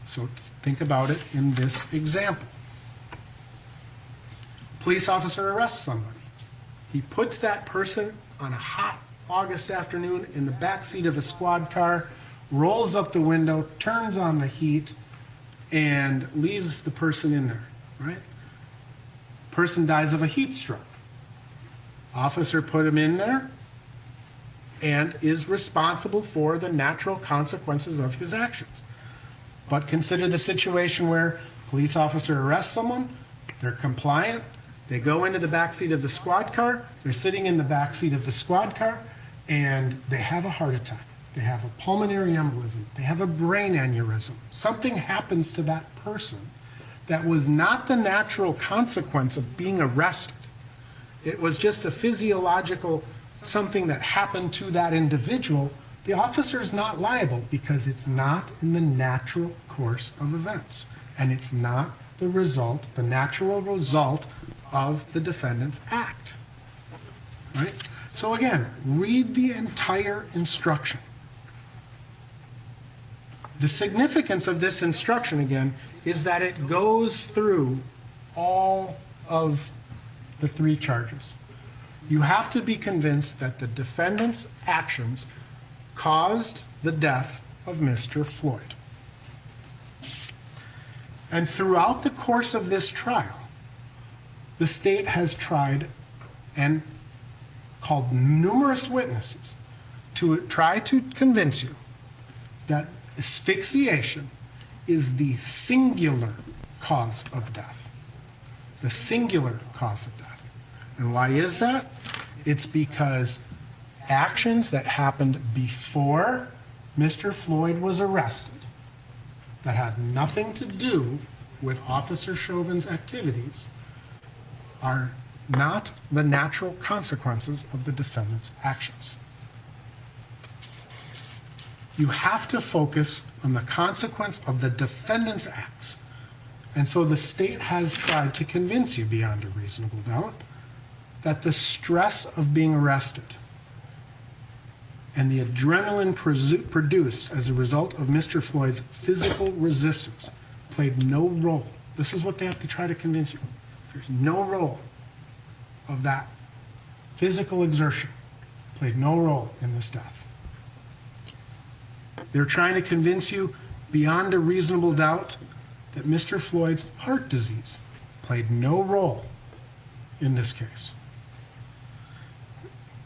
So think about it in this example. Police officer arrests somebody. He puts that person on a hot August afternoon in the back seat of a squad car, rolls up the window, turns on the heat, and leaves the person in there, right? Person dies of a heat stroke. Officer put him in there and is responsible for the natural consequences of his actions. But consider the situation where police officer arrests someone, they're compliant, they go into the backseat of the squad car, they're sitting in the backseat of the squad car, and they have a heart attack. They have a pulmonary embolism. They have a brain aneurysm. Something happens to that person that was not the natural consequence of being arrested. It was just a physiological something that happened to that individual. The officer is not liable because it's not in the natural course of events. And it's not the result, the natural result of the defendant's act. Right? So again, read the entire instruction. The significance of this instruction, again, is that it goes through all of the three charges. You have to be convinced that the defendant's actions caused the death of Mr. Floyd. And throughout the course of this trial, the state has tried and called numerous witnesses to try to convince you that asphyxiation is the singular cause of death. The singular cause of death. And why is that? It's because actions that happened before Mr. Floyd was arrested that had nothing to do with Officer Chauvin's activities are not the natural consequences of the defendant's actions. You have to focus on the consequence of the defendant's acts. And so the state has tried to convince you beyond a reasonable doubt that the stress of being arrested and the adrenaline produced as a result of Mr. Floyd's physical resistance played no role. This is what they have to try to convince you. There's no role of that physical exertion, played no role in this death. They're trying to convince you beyond a reasonable doubt that Mr. Floyd's heart disease played no role in this case.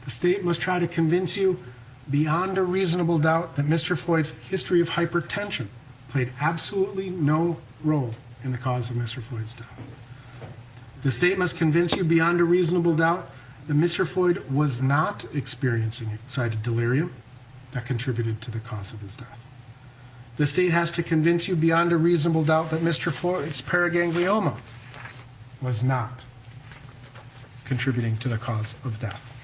The state must try to convince you beyond a reasonable doubt that Mr. Floyd's history of hypertension played absolutely no role in the cause of Mr. Floyd's death. The state must convince you beyond a reasonable doubt that Mr. Floyd was not experiencing excited delirium that contributed to the cause of his death. The state has to convince you beyond a reasonable doubt that Mr. Floyd's paraganglioma was not contributing to the cause of death.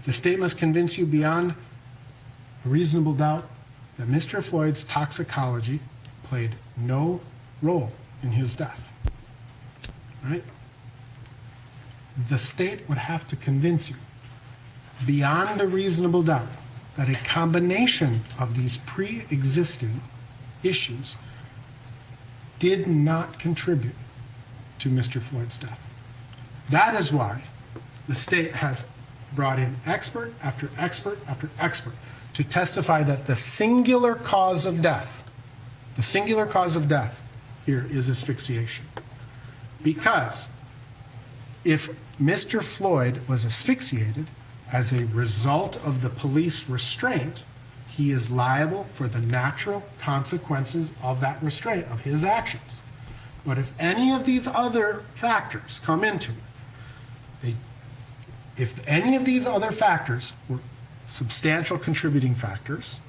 The state must convince you beyond a reasonable doubt that Mr. Floyd's toxicology played no role in his death. Right? The state would have to convince you beyond a reasonable doubt that a combination of these pre-existing issues did not contribute to Mr. Floyd's death. That is why the state has brought in expert after expert after expert to testify that the singular cause of death here is asphyxiation. Because if Mr. Floyd was asphyxiated as a result of the police restraint, he is liable for the natural consequences of that restraint, of his actions. But if any of these other factors come into it, if any of these other factors were substantial contributing factors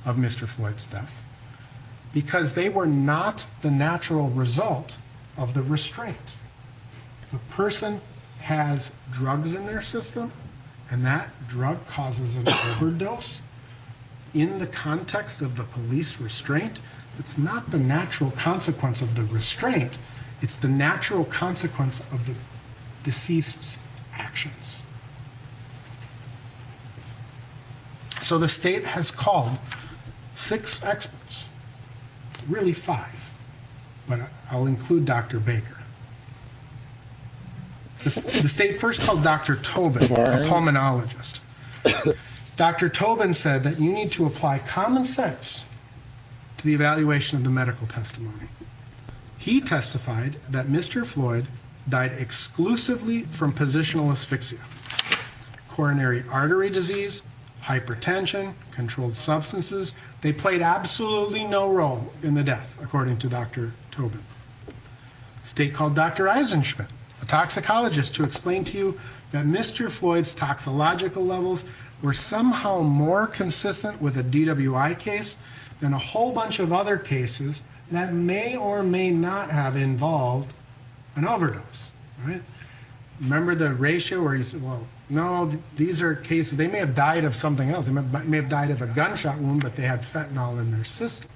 of Mr. Floyd's death, because they were not the natural result of the restraint. If a person has drugs in their system and that drug causes an overdose in the context of the police restraint, it's not the natural consequence of the restraint, it's the natural consequence of the deceased's actions. So the state has called 6 experts, really 5, but I'll include Dr. Baker. The state first called Dr. Tobin, a pulmonologist. Dr. Tobin said that you need to apply common sense to the evaluation of the medical testimony. He testified that Mr. Floyd died exclusively from positional asphyxia, coronary artery disease, hypertension, controlled substances. They played absolutely no role in the death, according to Dr. Tobin. The state called Dr. Eisenschmidt, a toxicologist, to explain to you that Mr. Floyd's toxicological levels were somehow more consistent with a DWI case than a whole bunch of other cases that may or may not have involved an overdose, right? Remember the ratio where you said, well, no, these are cases, they may have died of something else. They may have died of a gunshot wound, but they had fentanyl in their system.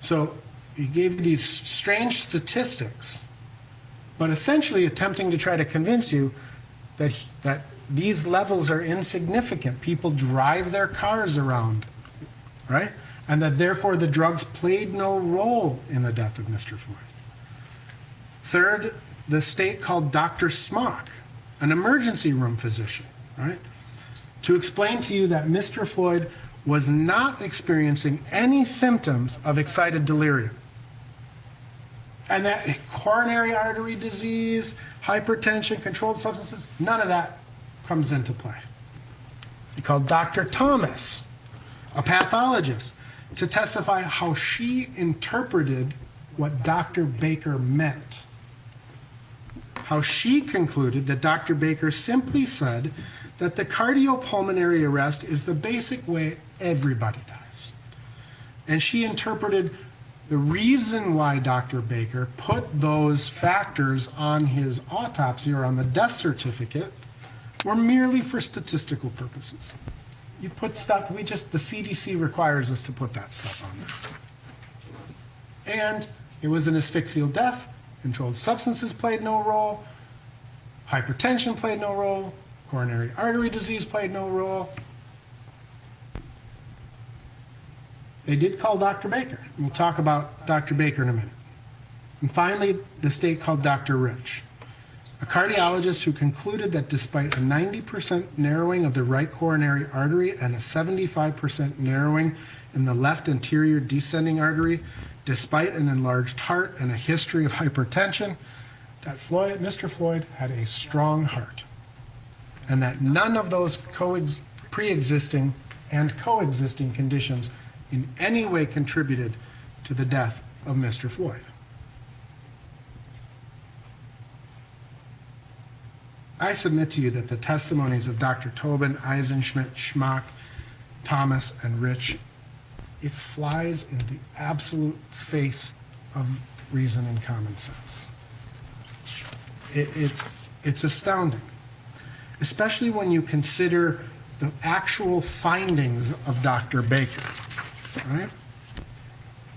So he gave you these strange statistics, but essentially attempting to try to convince you that these levels are insignificant. People drive their cars around, right? And that therefore the drugs played no role in the death of Mr. Floyd. Third, the state called Dr. Smock, an emergency room physician, right, to explain to you that Mr. Floyd was not experiencing any symptoms of excited delirium. And that coronary artery disease, hypertension, controlled substances, none of that comes into play. He called Dr. Thomas, a pathologist, to testify how she interpreted what Dr. Baker meant. How she concluded that Dr. Baker simply said that the cardiopulmonary arrest is the basic way everybody dies. And she interpreted the reason why Dr. Baker put those factors on his autopsy or on the death certificate were merely for statistical purposes. You put stuff, the CDC requires us to put that stuff on there. And it was an asphyxial death. Controlled substances played no role. Hypertension played no role. Coronary artery disease played no role. They did call Dr. Baker. We'll talk about Dr. Baker in a minute. And finally, the state called Dr. Rich, a cardiologist who concluded that despite a 90% narrowing of the right coronary artery and a 75% narrowing in the left anterior descending artery, despite an enlarged heart and a history of hypertension, that Mr. Floyd had a strong heart, and that none of those pre-existing and coexisting conditions in any way contributed to the death of Mr. Floyd. I submit to you that the testimonies of Dr. Tobin, Eisenschmidt, Schmack, Thomas, and Rich, it flies in the absolute face of reason and common sense. It's astounding, especially when you consider the actual findings of Dr. Baker, right?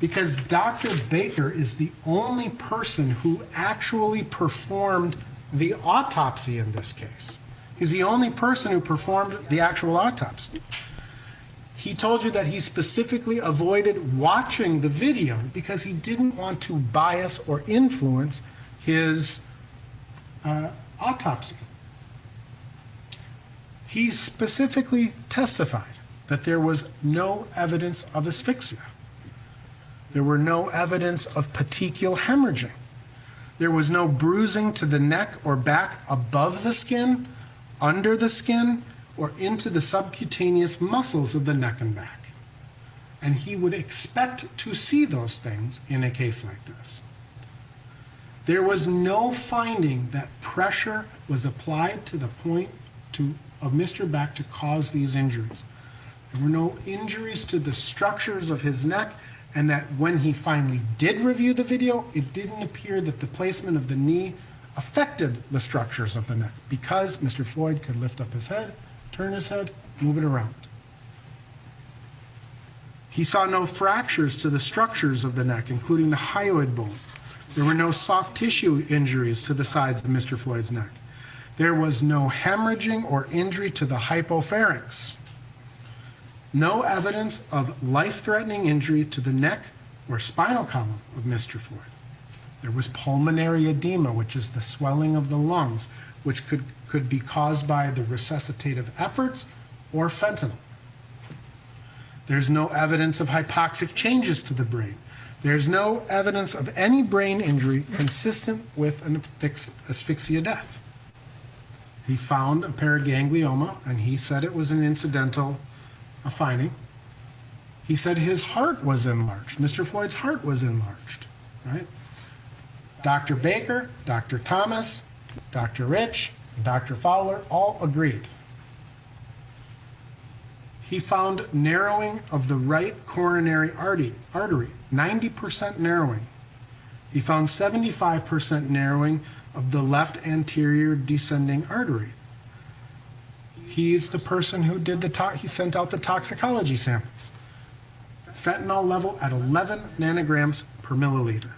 Because Dr. Baker is the only person who actually performed the autopsy in this case. He's the only person who performed the actual autopsy. He told you that he specifically avoided watching the video because he didn't want to bias or influence his autopsy. He specifically testified that there was no evidence of asphyxia. There were no evidence of petechial hemorrhaging. There was no bruising to the neck or back above the skin, under the skin, or into the subcutaneous muscles of the neck and back. And he would expect to see those things in a case like this. There was no finding that pressure was applied to the point of Mr. Beck to cause these injuries. There were no injuries to the structures of his neck, and that when he finally did review the video, it didn't appear that the placement of the knee affected the structures of the neck because Mr. Floyd could lift up his head, turn his head, move it around. He saw no fractures to the structures of the neck, including the hyoid bone. There were no soft tissue injuries to the sides of Mr. Floyd's neck. There was no hemorrhaging or injury to the hypopharynx. No evidence of life-threatening injury to the neck or spinal column of Mr. Floyd. There was pulmonary edema, which is the swelling of the lungs, which could be caused by the resuscitative efforts or fentanyl. There's no evidence of hypoxic changes to the brain. There's no evidence of any brain injury consistent with an asphyxia death. He found a paraganglioma, and he said it was an incidental finding. He said his heart was enlarged. Mr. Floyd's heart was enlarged, right? Dr. Baker, Dr. Thomas, Dr. Rich, and Dr. Fowler all agreed. He found narrowing of the right coronary artery, 90% narrowing. He found 75% narrowing of the left anterior descending artery. He's the person who did he sent out the toxicology samples. Fentanyl level at 11 nanograms per milliliter.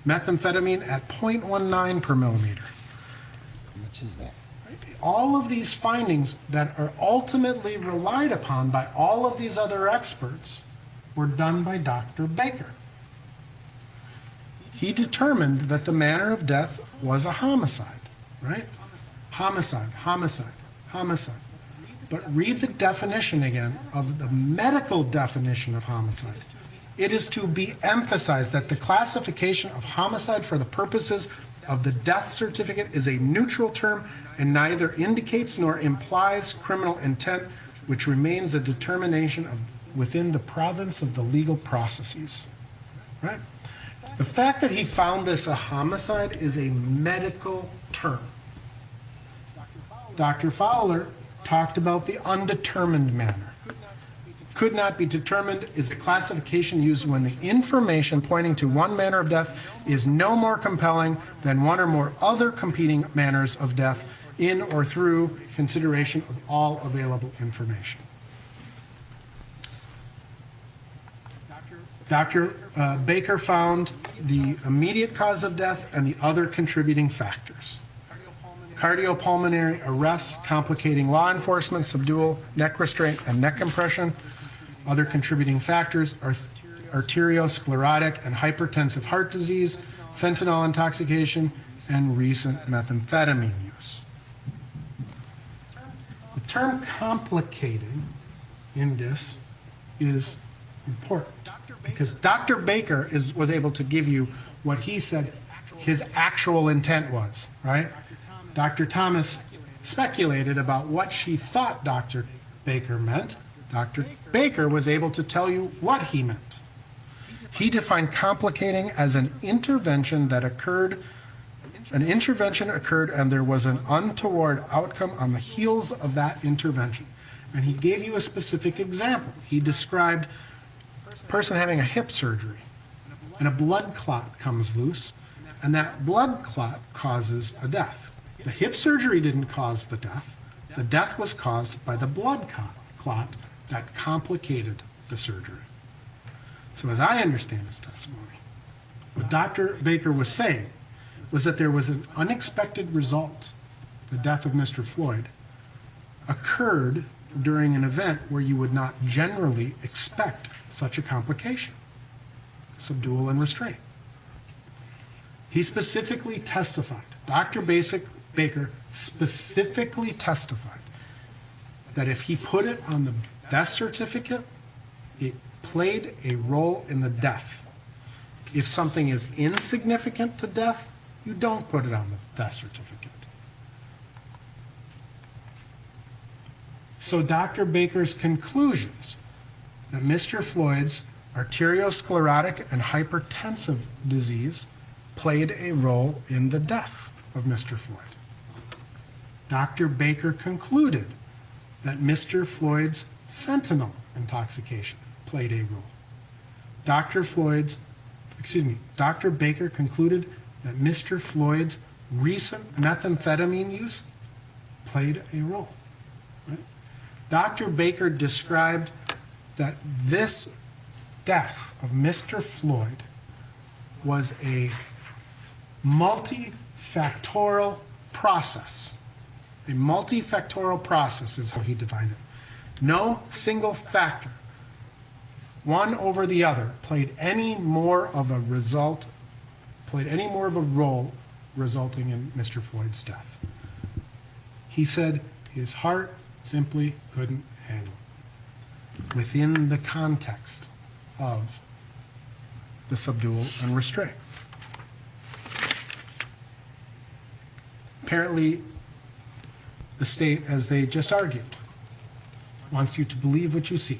Methamphetamine at 0.19 per millimeter. How much is that? All of these findings that are ultimately relied upon by all of these other experts were done by Dr. Baker. He determined that the manner of death was a homicide, right? Homicide, homicide, homicide. But read the definition again of the medical definition of homicide. It is to be emphasized that the classification of homicide for the purposes of the death certificate is a neutral term and neither indicates nor implies criminal intent, which remains a determination within the province of the legal processes, right? The fact that he found this a homicide is a medical term. Dr. Fowler talked about the undetermined manner. Could not be determined is a classification used when the information pointing to one manner of death is no more compelling than one or more other competing manners of death in or through consideration of all available information. Dr. Baker found the immediate cause of death and the other contributing factors. Cardiopulmonary arrest complicating law enforcement, subdual, neck restraint, and neck compression. Other contributing factors are arteriosclerotic and hypertensive heart disease, fentanyl intoxication, and recent methamphetamine use. The term complicated in this is important because Dr. Baker was able to give you what he said his actual intent was, right? Dr. Thomas speculated about what she thought Dr. Baker meant, Dr. Baker was able to tell you what he meant. He defined complicating as an intervention that occurred. An intervention occurred and there was an untoward outcome on the heels of that intervention. And he gave you a specific example. He described a person having a hip surgery and a blood clot comes loose, and that blood clot causes a death. The hip surgery didn't cause the death. The death was caused by the blood clot that complicated the surgery. So as I understand his testimony, what Dr. Baker was saying was that there was an unexpected result. The death of Mr. Floyd occurred during an event where you would not generally expect such a complication, subdual and restraint. He specifically testified, Dr. Baker specifically testified that if he put it on the death certificate, it played a role in the death. If something is insignificant to death, you don't put it on the death certificate. So Dr. Baker's conclusions that Mr. Floyd's arteriosclerotic and hypertensive disease played a role in the death of Mr. Floyd. Dr. Baker concluded that Mr. Floyd's fentanyl intoxication played a role. Dr. Baker concluded that Mr. Floyd's recent methamphetamine use played a role. Right? Dr. Baker described that this death of Mr. Floyd was a multifactorial process. A multifactorial process is how he defined it. No single factor, one over the other, played any more of a role resulting in Mr. Floyd's death. He said his heart simply couldn't handle it within the context of the subdual and restraint. Apparently, the state, as they just argued, wants you to believe what you see.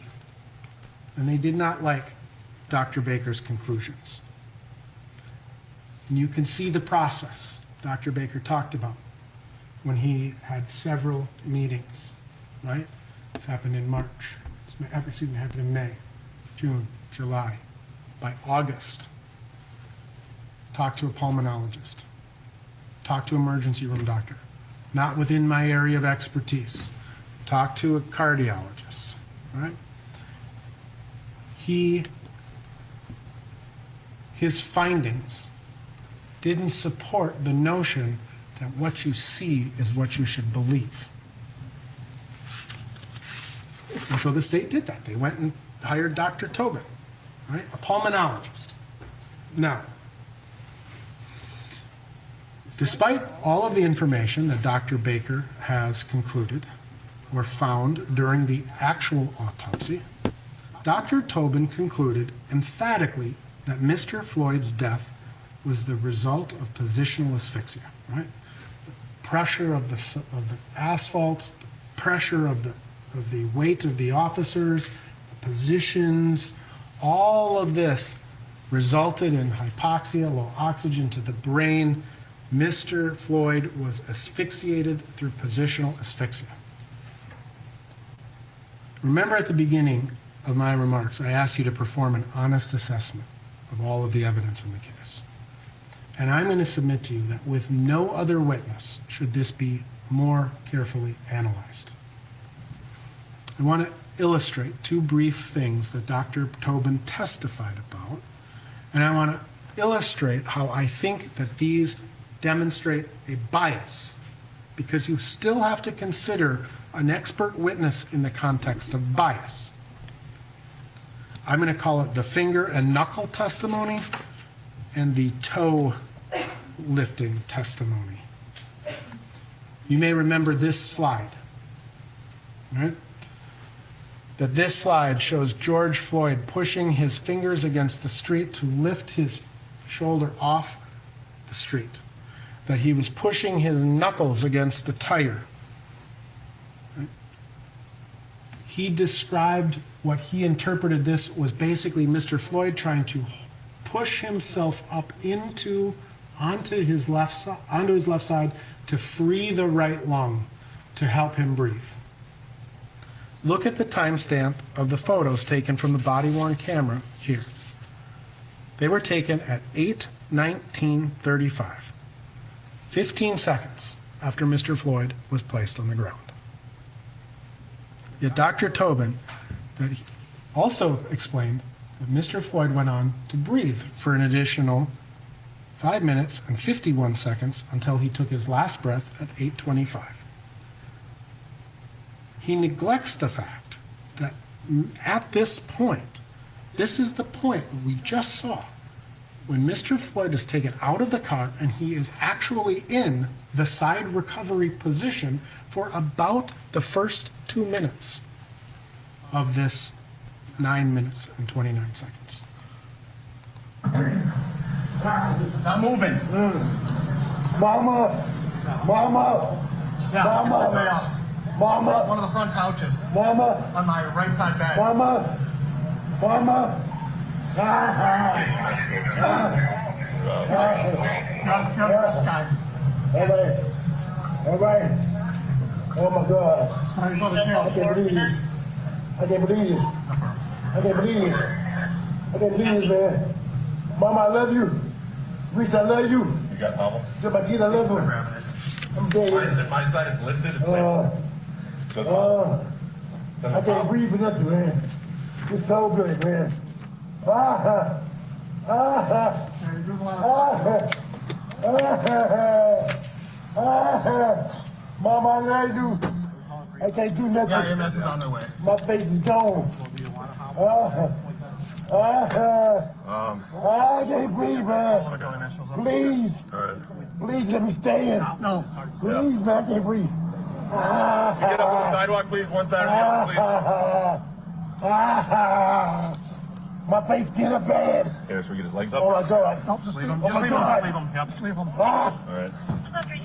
And they did not like Dr. Baker's conclusions. And you can see the process Dr. Baker talked about when he had several meetings, right? This happened in March. It happened in May, June, July. By August, talk to a pulmonologist, talk to an emergency room doctor. Not within my area of expertise. Talk to a cardiologist, right? His findings didn't support the notion that what you see is what you should believe. And so the state did that. They went and hired Dr. Tobin, right? A pulmonologist. Now, despite all of the information that Dr. Baker has concluded or found during the actual autopsy, Dr. Tobin concluded emphatically that Mr. Floyd's death was the result of positional asphyxia, right? The pressure of the asphalt, pressure of the weight of the officers, the positions, all of this resulted in hypoxia, low oxygen to the brain. Mr. Floyd was asphyxiated through positional asphyxia. Remember at the beginning of my remarks, I asked you to perform an honest assessment of all of the evidence in the case. And I'm going to submit to you that with no other witness should this be more carefully analyzed. I want to illustrate two brief things that Dr. Tobin testified about, and I want to illustrate how I think that these demonstrate a bias, because you still have to consider an expert witness in the context of bias. I'm going to call it the finger and knuckle testimony and the toe lifting testimony. You may remember this slide, right? That this slide shows George Floyd pushing his fingers against the street to lift his shoulder off the street. That he was pushing his knuckles against the tire. Right? he described what he interpreted this was basically Mr. Floyd trying to push himself up onto his left side to free the right lung to help him breathe. Look at the timestamp of the photos taken from the body-worn camera here. They were taken at 8:19:35, 15 seconds after Mr. Floyd was placed on the ground. Yet Dr. Tobin also explained that Mr. Floyd went on to breathe for an additional 5 minutes and 51 seconds until he took his last breath at 8:25. He neglects the fact that at this point, this is the point we just saw, when Mr. Floyd is taken out of the car and he is actually in the side recovery position for about the first 2 minutes of this 9 minutes and 29 seconds. Not moving. Mama. Yeah, Mama. Mama. one of the front couches Mama. on my right side bed. Mama. Mama. You're the best guy. All right. Oh my God. How you go to jail? I can't believe this. I can't believe this. Man. Mama, I love you. Reese, I love you. You got Pablo? Just my kids, I love you. I'm dead. My side is listed. It's labeled. I can't breathe for nothing, man. It's cold blooded, man. Mama, I love you. I can't do nothing. Yeah, EMS is on their way. My face is gone. I can't breathe, man. Please. Please let me stay in. No. Please, man, I can't breathe. Get up on the sidewalk, please. One side or the other, please. My face getting bad. Here, should we get his legs up? Oh my God. Nope, just leave him. Oh Just my leave him. God. Leave him. Yep, just leave him. All right.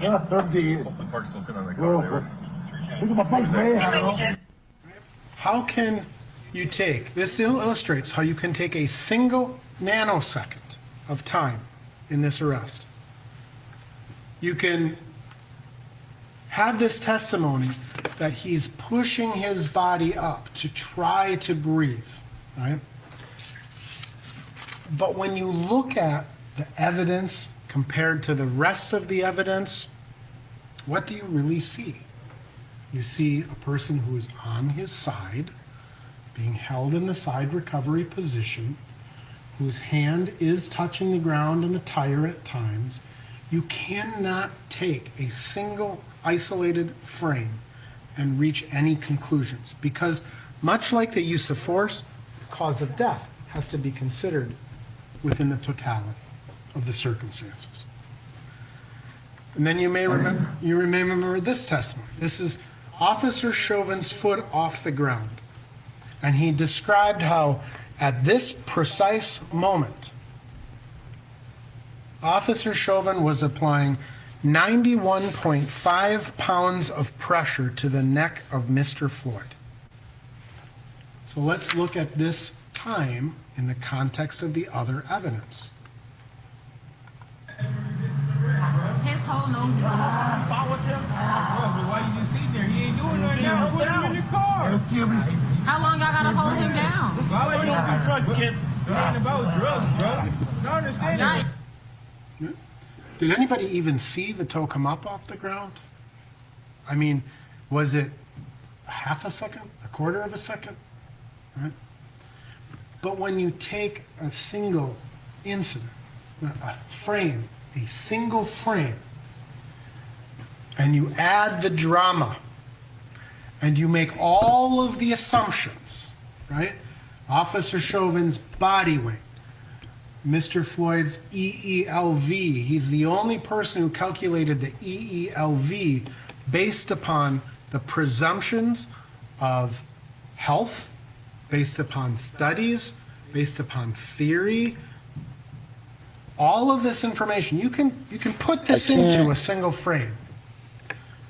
I'm dead. The park's still sitting on the car. There. Look at my face, man. How can you take, this illustrates how you can take a single nanosecond of time in this arrest. You can have this testimony that he's pushing his body up to try to breathe, right? But when you look at the evidence compared to the rest of the evidence, what do you really see? You see a person who is on his side, being held in the side recovery position, whose hand is touching the ground and the tire at times. You cannot take a single isolated frame and reach any conclusions, because much like the use of force, the cause of death has to be considered within the totality of the circumstances. And then you may remember this testimony. This is Officer Chauvin's foot off the ground. And he described how at this precise moment, Officer Chauvin was applying 91.5 pounds of pressure to the neck of Mr. Floyd. So let's look at this time in the context of the other evidence. His whole nose is Fought with him? Bro, why you just sitting there? He ain't doing nothing now. Put him in the car. How long y'all gotta hold him down? Why we don't do drugs, kids? It ain't about drugs, bro. You don't understand Y'all- it. Did anybody even see the toe come up off the ground? I mean, was it a half a second, a quarter of a second? Right? But when you take a single incident, a frame, a single frame, and you add the drama, and you make all of the assumptions, right? Officer Chauvin's body weight, Mr. Floyd's EELV. He's the only person who calculated the EELV based upon the presumptions of health, based upon studies, based upon theory. All of this information, you can put this into a single frame,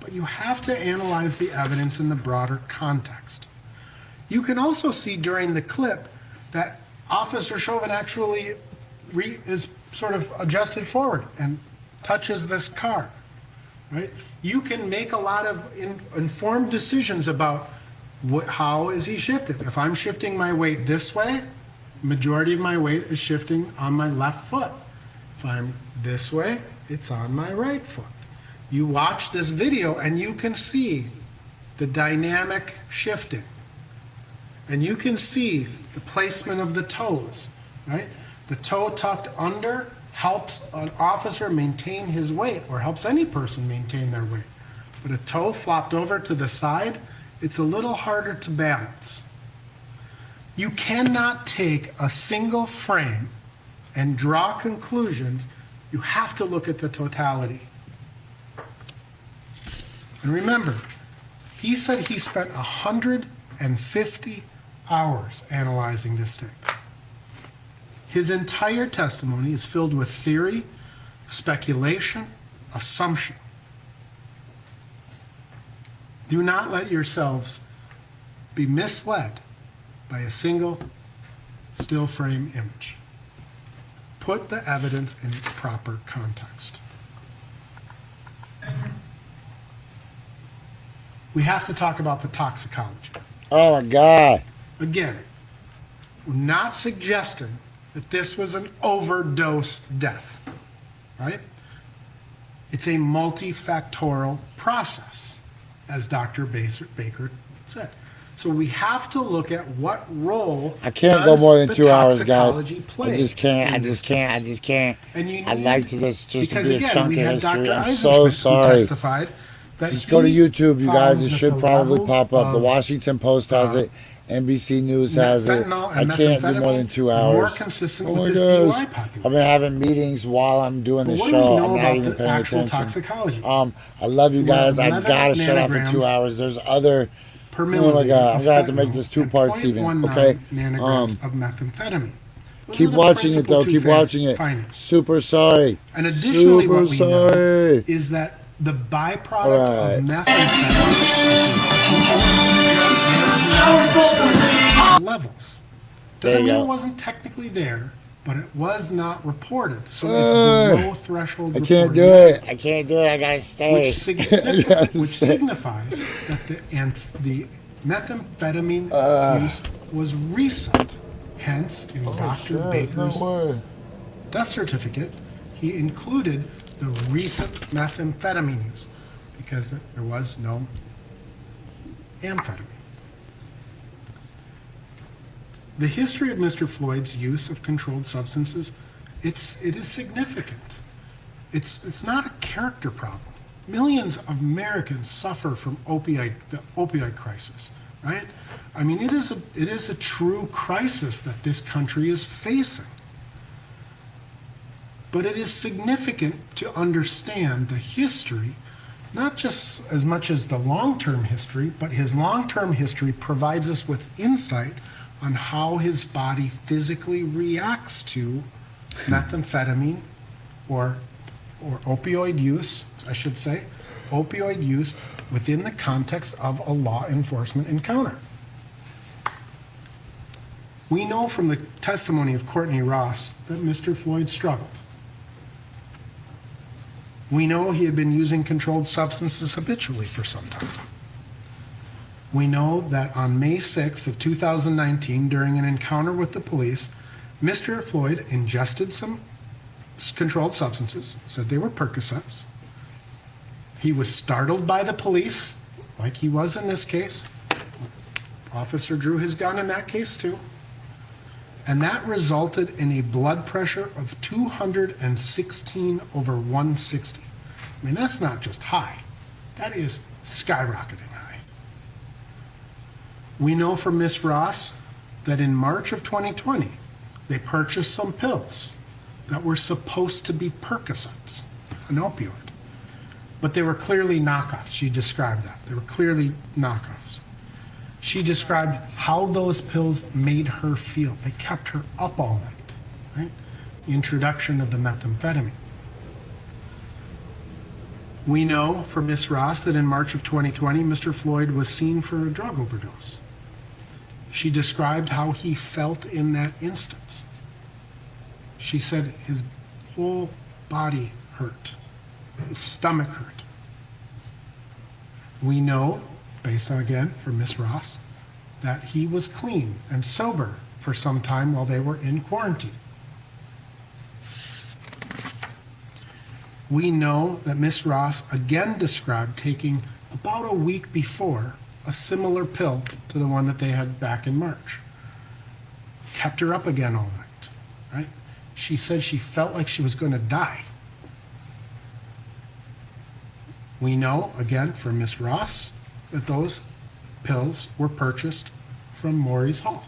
but you have to analyze the evidence in the broader context. You can also see during the clip that Officer Chauvin actually is sort of adjusted forward and touches this car, right? You can make a lot of informed decisions about how is he shifted. If I'm shifting my weight this way, majority of my weight is shifting on my left foot. If I'm this way, it's on my right foot. You watch this video and you can see the dynamic shifting. And you can see the placement of the toes, right? The toe tucked under helps an officer maintain his weight, or helps any person maintain their weight. But a toe flopped over to the side, it's a little harder to balance. You cannot take a single frame and draw conclusions. You have to look at the totality. And remember, he said he spent 150 hours analyzing this tape. His entire testimony is filled with theory, speculation, assumption. Do not let yourselves be misled by a single still frame image. Put the evidence in its proper context. We have to talk about the toxicology. Oh my God. Again, we're not suggesting that this was an overdose death, right? It's a multifactorial process, as Dr. Baker said. So we have to look at what role I can't go more than 2 hours, guys. play I just can't. And you I'd need- like to just to because be a again, chunk we of had history. Dr. I'm so Eisenschmidt who sorry. testified that Just go to he YouTube, you guys. found It that should the probably levels pop up. The of, Washington Post has it. NBC News has it. fentanyl I and can't do more than methamphetamine 2 were hours. more consistent Oh with my this gosh. DUI population. I've been having meetings while I'm doing But the what do we show. know I'm not about even the paying actual attention. toxicology? I love you guys. I 11 gotta shut up for nanograms 2 hours. There's other. per Oh my milliliter God! I'm of gonna have to make fentanyl this 2 and parts even. 0.19 Okay. nanograms of methamphetamine. Those Keep are the watching it though. principal two Keep watching it. findings. Super sorry. And additionally, Super what we know sorry. is that the byproduct Alright. of methamphetamine levels There doesn't you mean go. it wasn't technically there, but it was not reported. So it's below threshold. I can't do reporting it. I can't do it. I gotta stay. which signifies that the methamphetamine use was recent. Hence, in Dr. Baker's death certificate, he included the recent methamphetamine use because there was no amphetamine. The history of Mr. Floyd's use of controlled substances, it is significant. It's not a character problem. Millions of Americans suffer from the opioid crisis, right? I mean, it is a true crisis that this country is facing. But it is significant to understand the history, not just as much as the long-term history, but his long-term history provides us with insight on how his body physically reacts to methamphetamine or opioid use, I should say, opioid use within the context of a law enforcement encounter. We know from the testimony of Courtney Ross that Mr. Floyd struggled. We know he had been using controlled substances habitually for some time. We know that on May 6th of 2019, during an encounter with the police, Mr. Floyd ingested some controlled substances, said they were Percocets. He was startled by the police, like he was in this case. Officer drew his gun in that case too. And that resulted in a blood pressure of 216/160. I mean, that's not just high. That is skyrocketing high. We know from Miss Ross that in March of 2020, they purchased some pills that were supposed to be Percocets, an opioid. But they were clearly knockoffs. She described that. They were clearly knockoffs. She described how those pills made her feel. They kept her up all night, right? The introduction of the methamphetamine. We know from Ms. Ross that in March of 2020, Mr. Floyd was seen for a drug overdose. She described how he felt in that instance. She said his whole body hurt. His stomach hurt. We know, based on, again, from Miss Ross, that he was clean and sober for some time while they were in quarantine. We know that Miss Ross again described taking about a week before a similar pill to the one that they had back in March. Kept her up again all night, right? She said she felt like she was going to die. We know, again, from Miss Ross, that those pills were purchased from Maurice Hall.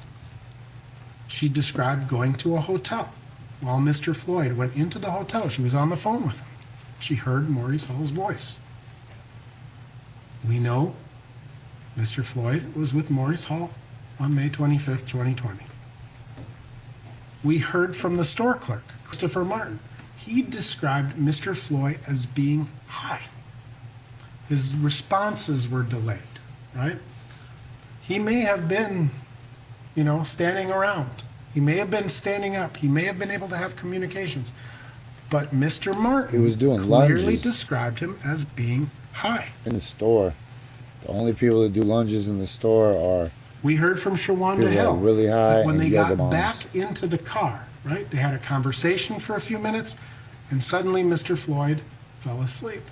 She described going to a hotel. While Mr. Floyd went into the hotel, she was on the phone with him. She heard Maurice Hall's voice. We know Mr. Floyd was with Maurice Hall on May 25th, 2020. We heard from the store clerk, Christopher Martin. He described Mr. Floyd as being high. His responses were delayed, right? He may have been, standing around. He may have been standing up. He may have been able to have communications. But Mr. Martin He was doing clearly lunges. described him as being high. In the store. The only people that do lunges in the store are We heard from Shawanda people that Hill are really high that when and they yoga got moms. back into the car, right, they had a conversation for a few minutes, and suddenly Mr. Floyd fell asleep.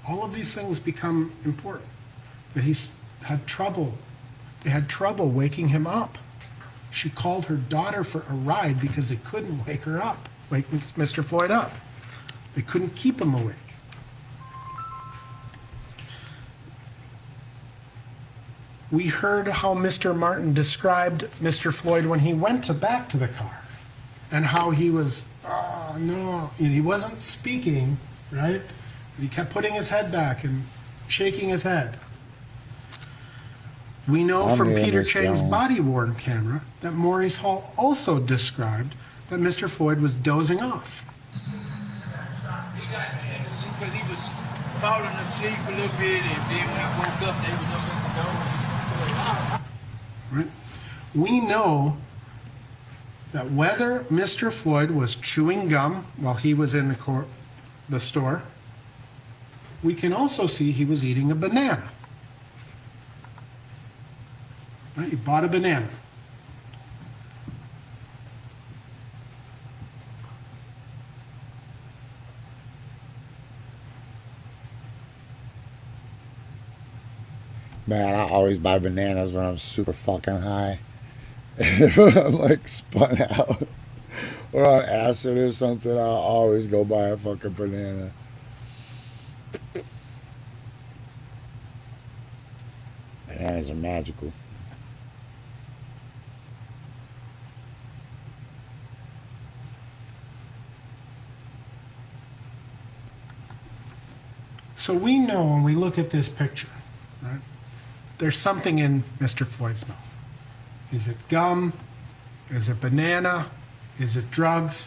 All of these things become important. That had trouble. They had trouble waking him up. She called her daughter for a ride because they couldn't wake Mr. Floyd up. They couldn't keep him awake. We heard how Mr. Martin described Mr. Floyd when he went back to the car and how he was, no, and he wasn't speaking, right? He kept putting his head back and shaking his head. We know I'm from the Peter Miss Chang's Jones. body-worn camera that Maurice Hall also described that Mr. Floyd was dozing off. He got Hennessy because he was falling asleep a little bit, and then when he woke up, they was up at the door. Right? We know that whether Mr. Floyd was chewing gum while he was in the store, we can also see he was eating a banana. Right? He bought a banana. Man, I always buy bananas when I'm super fucking high. I'm like spun out or on acid or something. I'll always go buy a fucking banana. Bananas are magical. So we know when we look at this picture, right, there's something in Mr. Floyd's mouth. Is it gum? Is it banana? Is it drugs?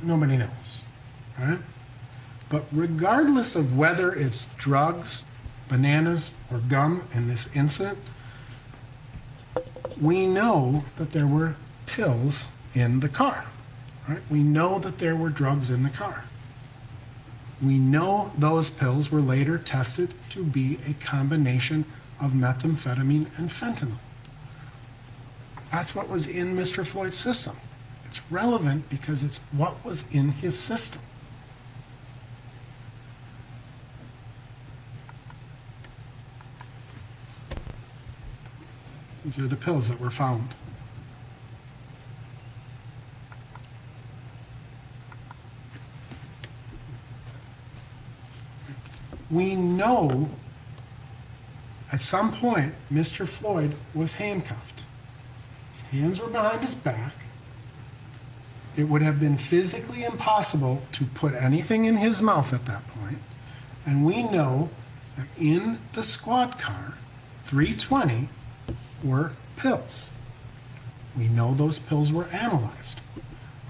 Nobody knows, right? But regardless of whether it's drugs, bananas, or gum in this incident, we know that there were pills in the car, right? We know that there were drugs in the car. We know those pills were later tested to be a combination of methamphetamine and fentanyl. That's what was in Mr. Floyd's system. It's relevant because it's what was in his system. These are the pills that were found. We know at some point Mr. Floyd was handcuffed. His hands were behind his back. It would have been physically impossible to put anything in his mouth at that point. And we know that in the squad car, 320 were pills. We know those pills were analyzed.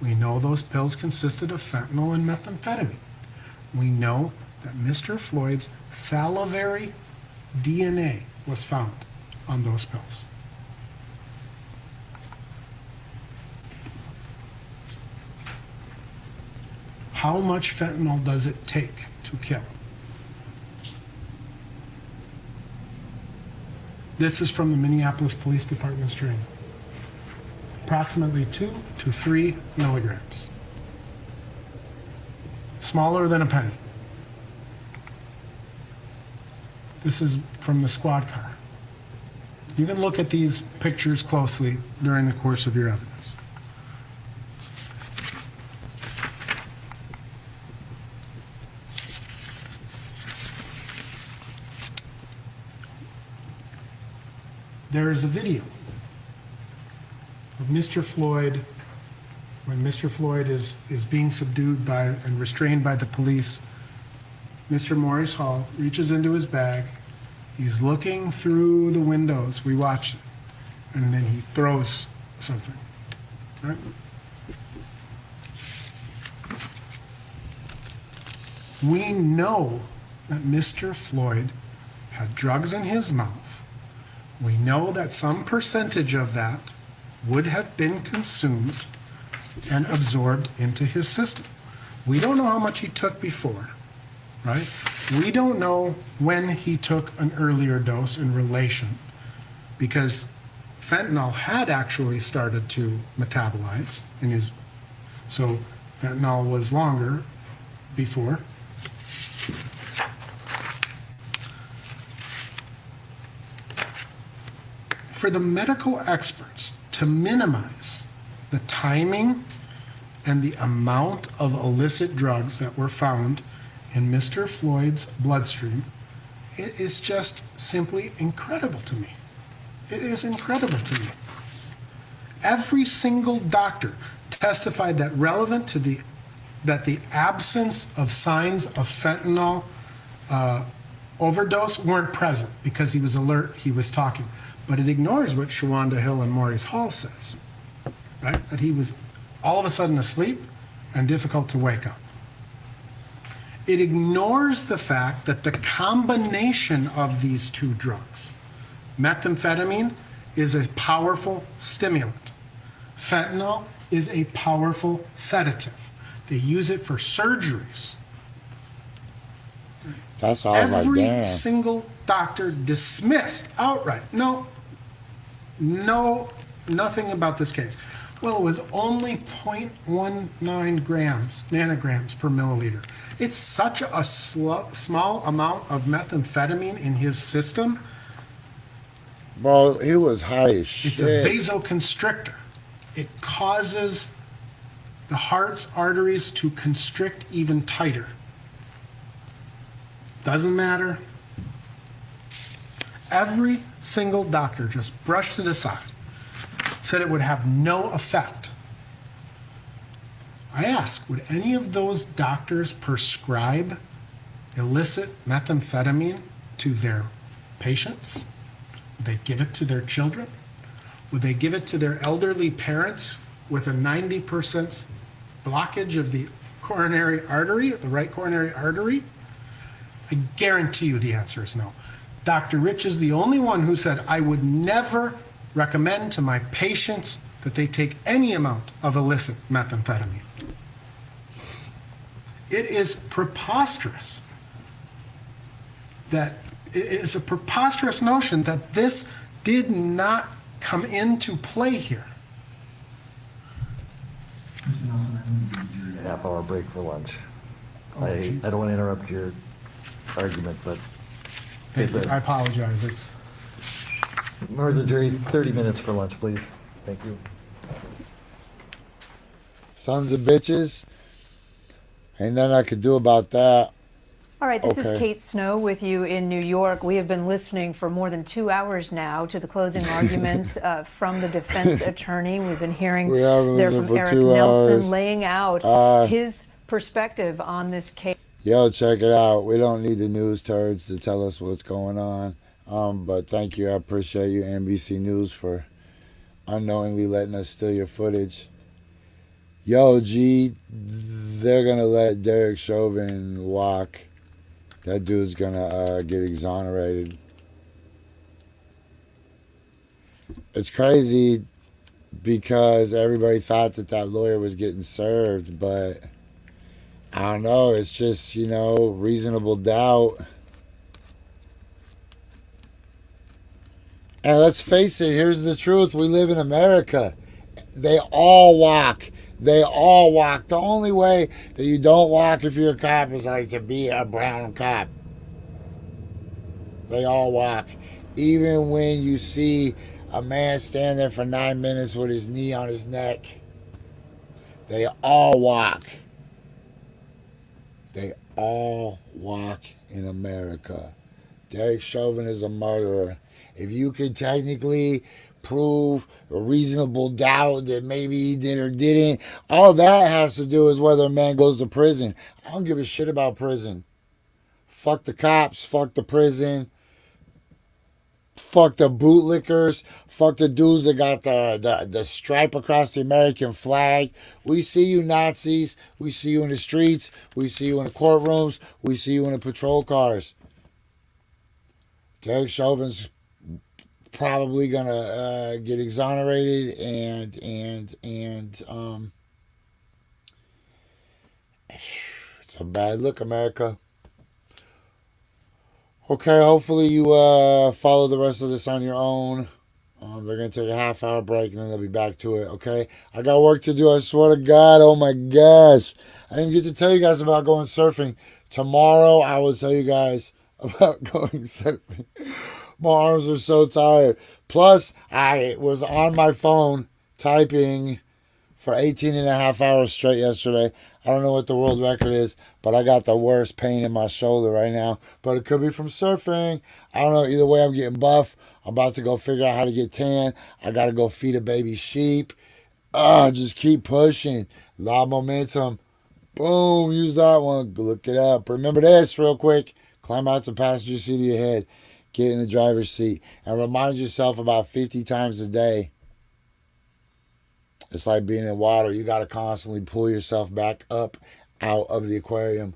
We know those pills consisted of fentanyl and methamphetamine. We know that Mr. Floyd's salivary DNA was found on those pills. How much fentanyl does it take to kill? This is from the Minneapolis Police Department's training. Approximately 2 to 3 milligrams. Smaller than a penny. This is from the squad car. You can look at these pictures closely during the course of your evidence. There is a video of Mr. Floyd, when Mr. Floyd is being subdued by and restrained by the police. Mr. Maurice Hall reaches into his bag. He's looking through the windows. We watch it. And then he throws something. Right? We know that Mr. Floyd had drugs in his mouth. We know that some percentage of that would have been consumed and absorbed into his system. We don't know how much he took before, right? We don't know when he took an earlier dose in relation, because fentanyl had actually started to metabolize in his, so fentanyl was longer before. For the medical experts to minimize the timing and the amount of illicit drugs that were found in Mr. Floyd's bloodstream, it is just simply incredible to me. It is incredible to me. Every single doctor testified that relevant to the absence of signs of fentanyl overdose weren't present because he was alert, he was talking. But it ignores what Shawanda Hill and Maurice Hall says, right? That he was all of a sudden asleep and difficult to wake up. It ignores the fact that the combination of these two drugs, methamphetamine is a powerful stimulant. Fentanyl is a powerful sedative. They use it for surgeries. That's all I was like, damn. Every single doctor dismissed outright. No, nothing about this case. Well, it was only 0.19 grams, nanograms per milliliter. It's such a small amount of methamphetamine in his system. Bro, he was high as shit. It's a vasoconstrictor. It causes the heart's arteries to constrict even tighter. Doesn't matter. Every single doctor just brushed it aside, said it would have no effect. I ask, would any of those doctors prescribe illicit methamphetamine to their patients? Would they give it to their children? Would they give it to their elderly parents with a 90% blockage of the coronary artery, the right coronary artery? I guarantee you the answer is no. Dr. Rich is the only one who said, I would never recommend to my patients that they take any amount of illicit methamphetamine. It is preposterous that it is a preposterous notion that this did not come into play here. Half-hour break for lunch. I don't want to interrupt your argument, but I apologize. It's members of the jury, 30 minutes for lunch, please. Thank you. Sons of bitches. Ain't nothing I could do about that. All right, this is Kate Snow with you in New York. We have been listening for more than 2 hours now to the closing arguments from the defense attorney. We've been hearing there from Eric Nelson laying out his perspective on this case. Yo, check it out. We don't need the news turds to tell us what's going on. But thank you. I appreciate you, NBC News, for unknowingly letting us steal your footage. Yo, G, they're going to let Derek Chauvin walk. That dude's going to get exonerated. It's crazy because everybody thought that lawyer was getting served, but I don't know. It's just, reasonable doubt. And let's face it, here's the truth. We live in America. They all walk. They all walk. The only way that you don't walk if you're a cop is like to be a brown cop. They all walk. Even when you see a man stand there for 9 minutes with his knee on his neck, they all walk. They all walk in America. Derek Chauvin is a murderer. If you could technically prove a reasonable doubt that maybe he did or didn't, all that has to do is whether a man goes to prison. I don't give a shit about prison. Fuck the cops. Fuck the prison. Fuck the bootlickers. Fuck the dudes that got the stripe across the American flag. We see you, Nazis. We see you in the streets. We see you in the courtrooms. We see you in the patrol cars. Derek Chauvin's probably gonna get exonerated, and it's a bad look, America. Okay, hopefully you follow the rest of this on your own. They're going to take a half-hour break, and then they'll be back to it, okay? I got work to do, I swear to God. Oh, my gosh. I didn't get to tell you guys about going surfing. Tomorrow, I will tell you guys about going surfing. My arms are so tired. Plus, I was on my phone typing for 18 and a half hours straight yesterday. I don't know what the world record is, but I got the worst pain in my shoulder right now. But it could be from surfing. I don't know. Either way, I'm getting buff. I'm about to go figure out how to get tan. I got to go feed a baby sheep. Just keep pushing. A lot of momentum. Boom. Use that one. Look it up. Remember this real quick. Climb out the passenger seat of your head. Get in the driver's seat. And remind yourself about 50 times a day. It's like being in water. You got to constantly pull yourself back up out of the aquarium.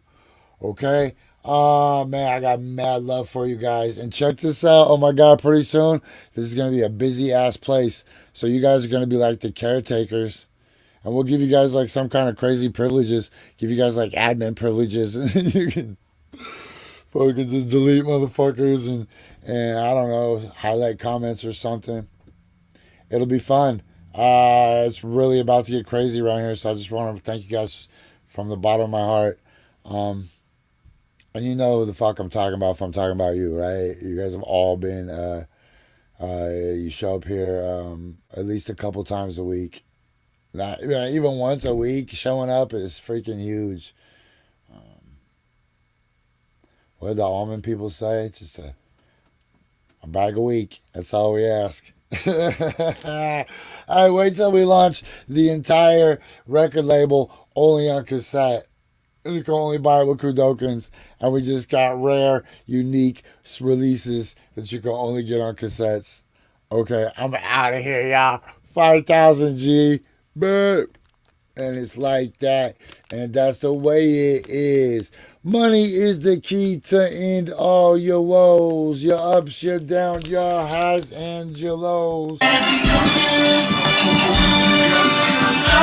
Okay? Oh, man, I got mad love for you guys. And check this out. Oh, my God, pretty soon, this is going to be a busy-ass place. So you guys are going to be like the caretakers. And we'll give you guys like some kind of crazy privileges. Give you guys like admin privileges. And you can fucking just delete motherfuckers and I don't know, highlight comments or something. It'll be fun. It's really about to get crazy around here, so I just want to thank you guys from the bottom of my heart. And you know who the fuck I'm talking about if I'm talking about you, right? You guys have all been, you show up here at least a couple times a week. Not even once a week showing up is freaking huge. What did the almond people say? Just a bag a week. That's all we ask. All right, wait till we launch the entire record label only on cassette. You can only buy it with Kudokins, and we just got rare, unique releases that you can only get on cassettes. Okay, I'm out of here, y'all. 5,000 G, but and it's like that, and that's the way it is. Money is the key to end all your woes, your ups, your downs, your highs, and your lows. I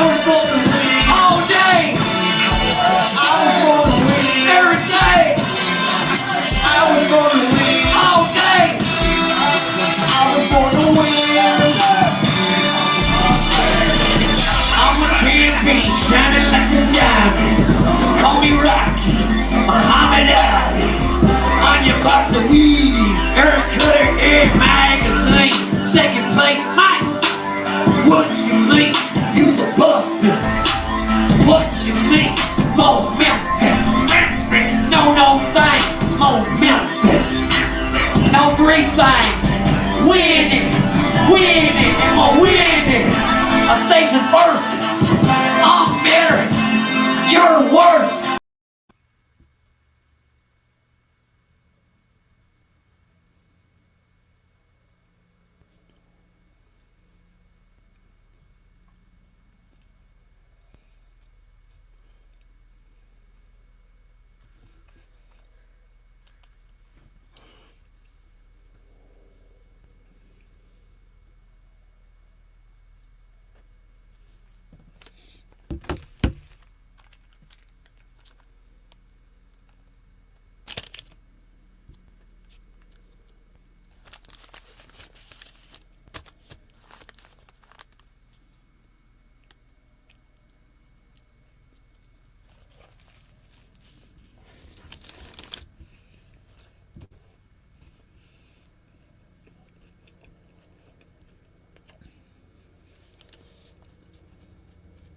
was going to win all day. I was going to win every day. I was going to win all day. I was going to win. I'm a champion, shining like a diamond. Call me Rocky, Muhammad Ali. On your box of Wheaties, Earth Cutter, Air Magazine. Second place, Mike. What you mean? You's a buster. What you mean? More Memphis. No thing. More Memphis. No three things. Winning, and more winning. I stay first. I'm better. You're worse.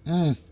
Mm.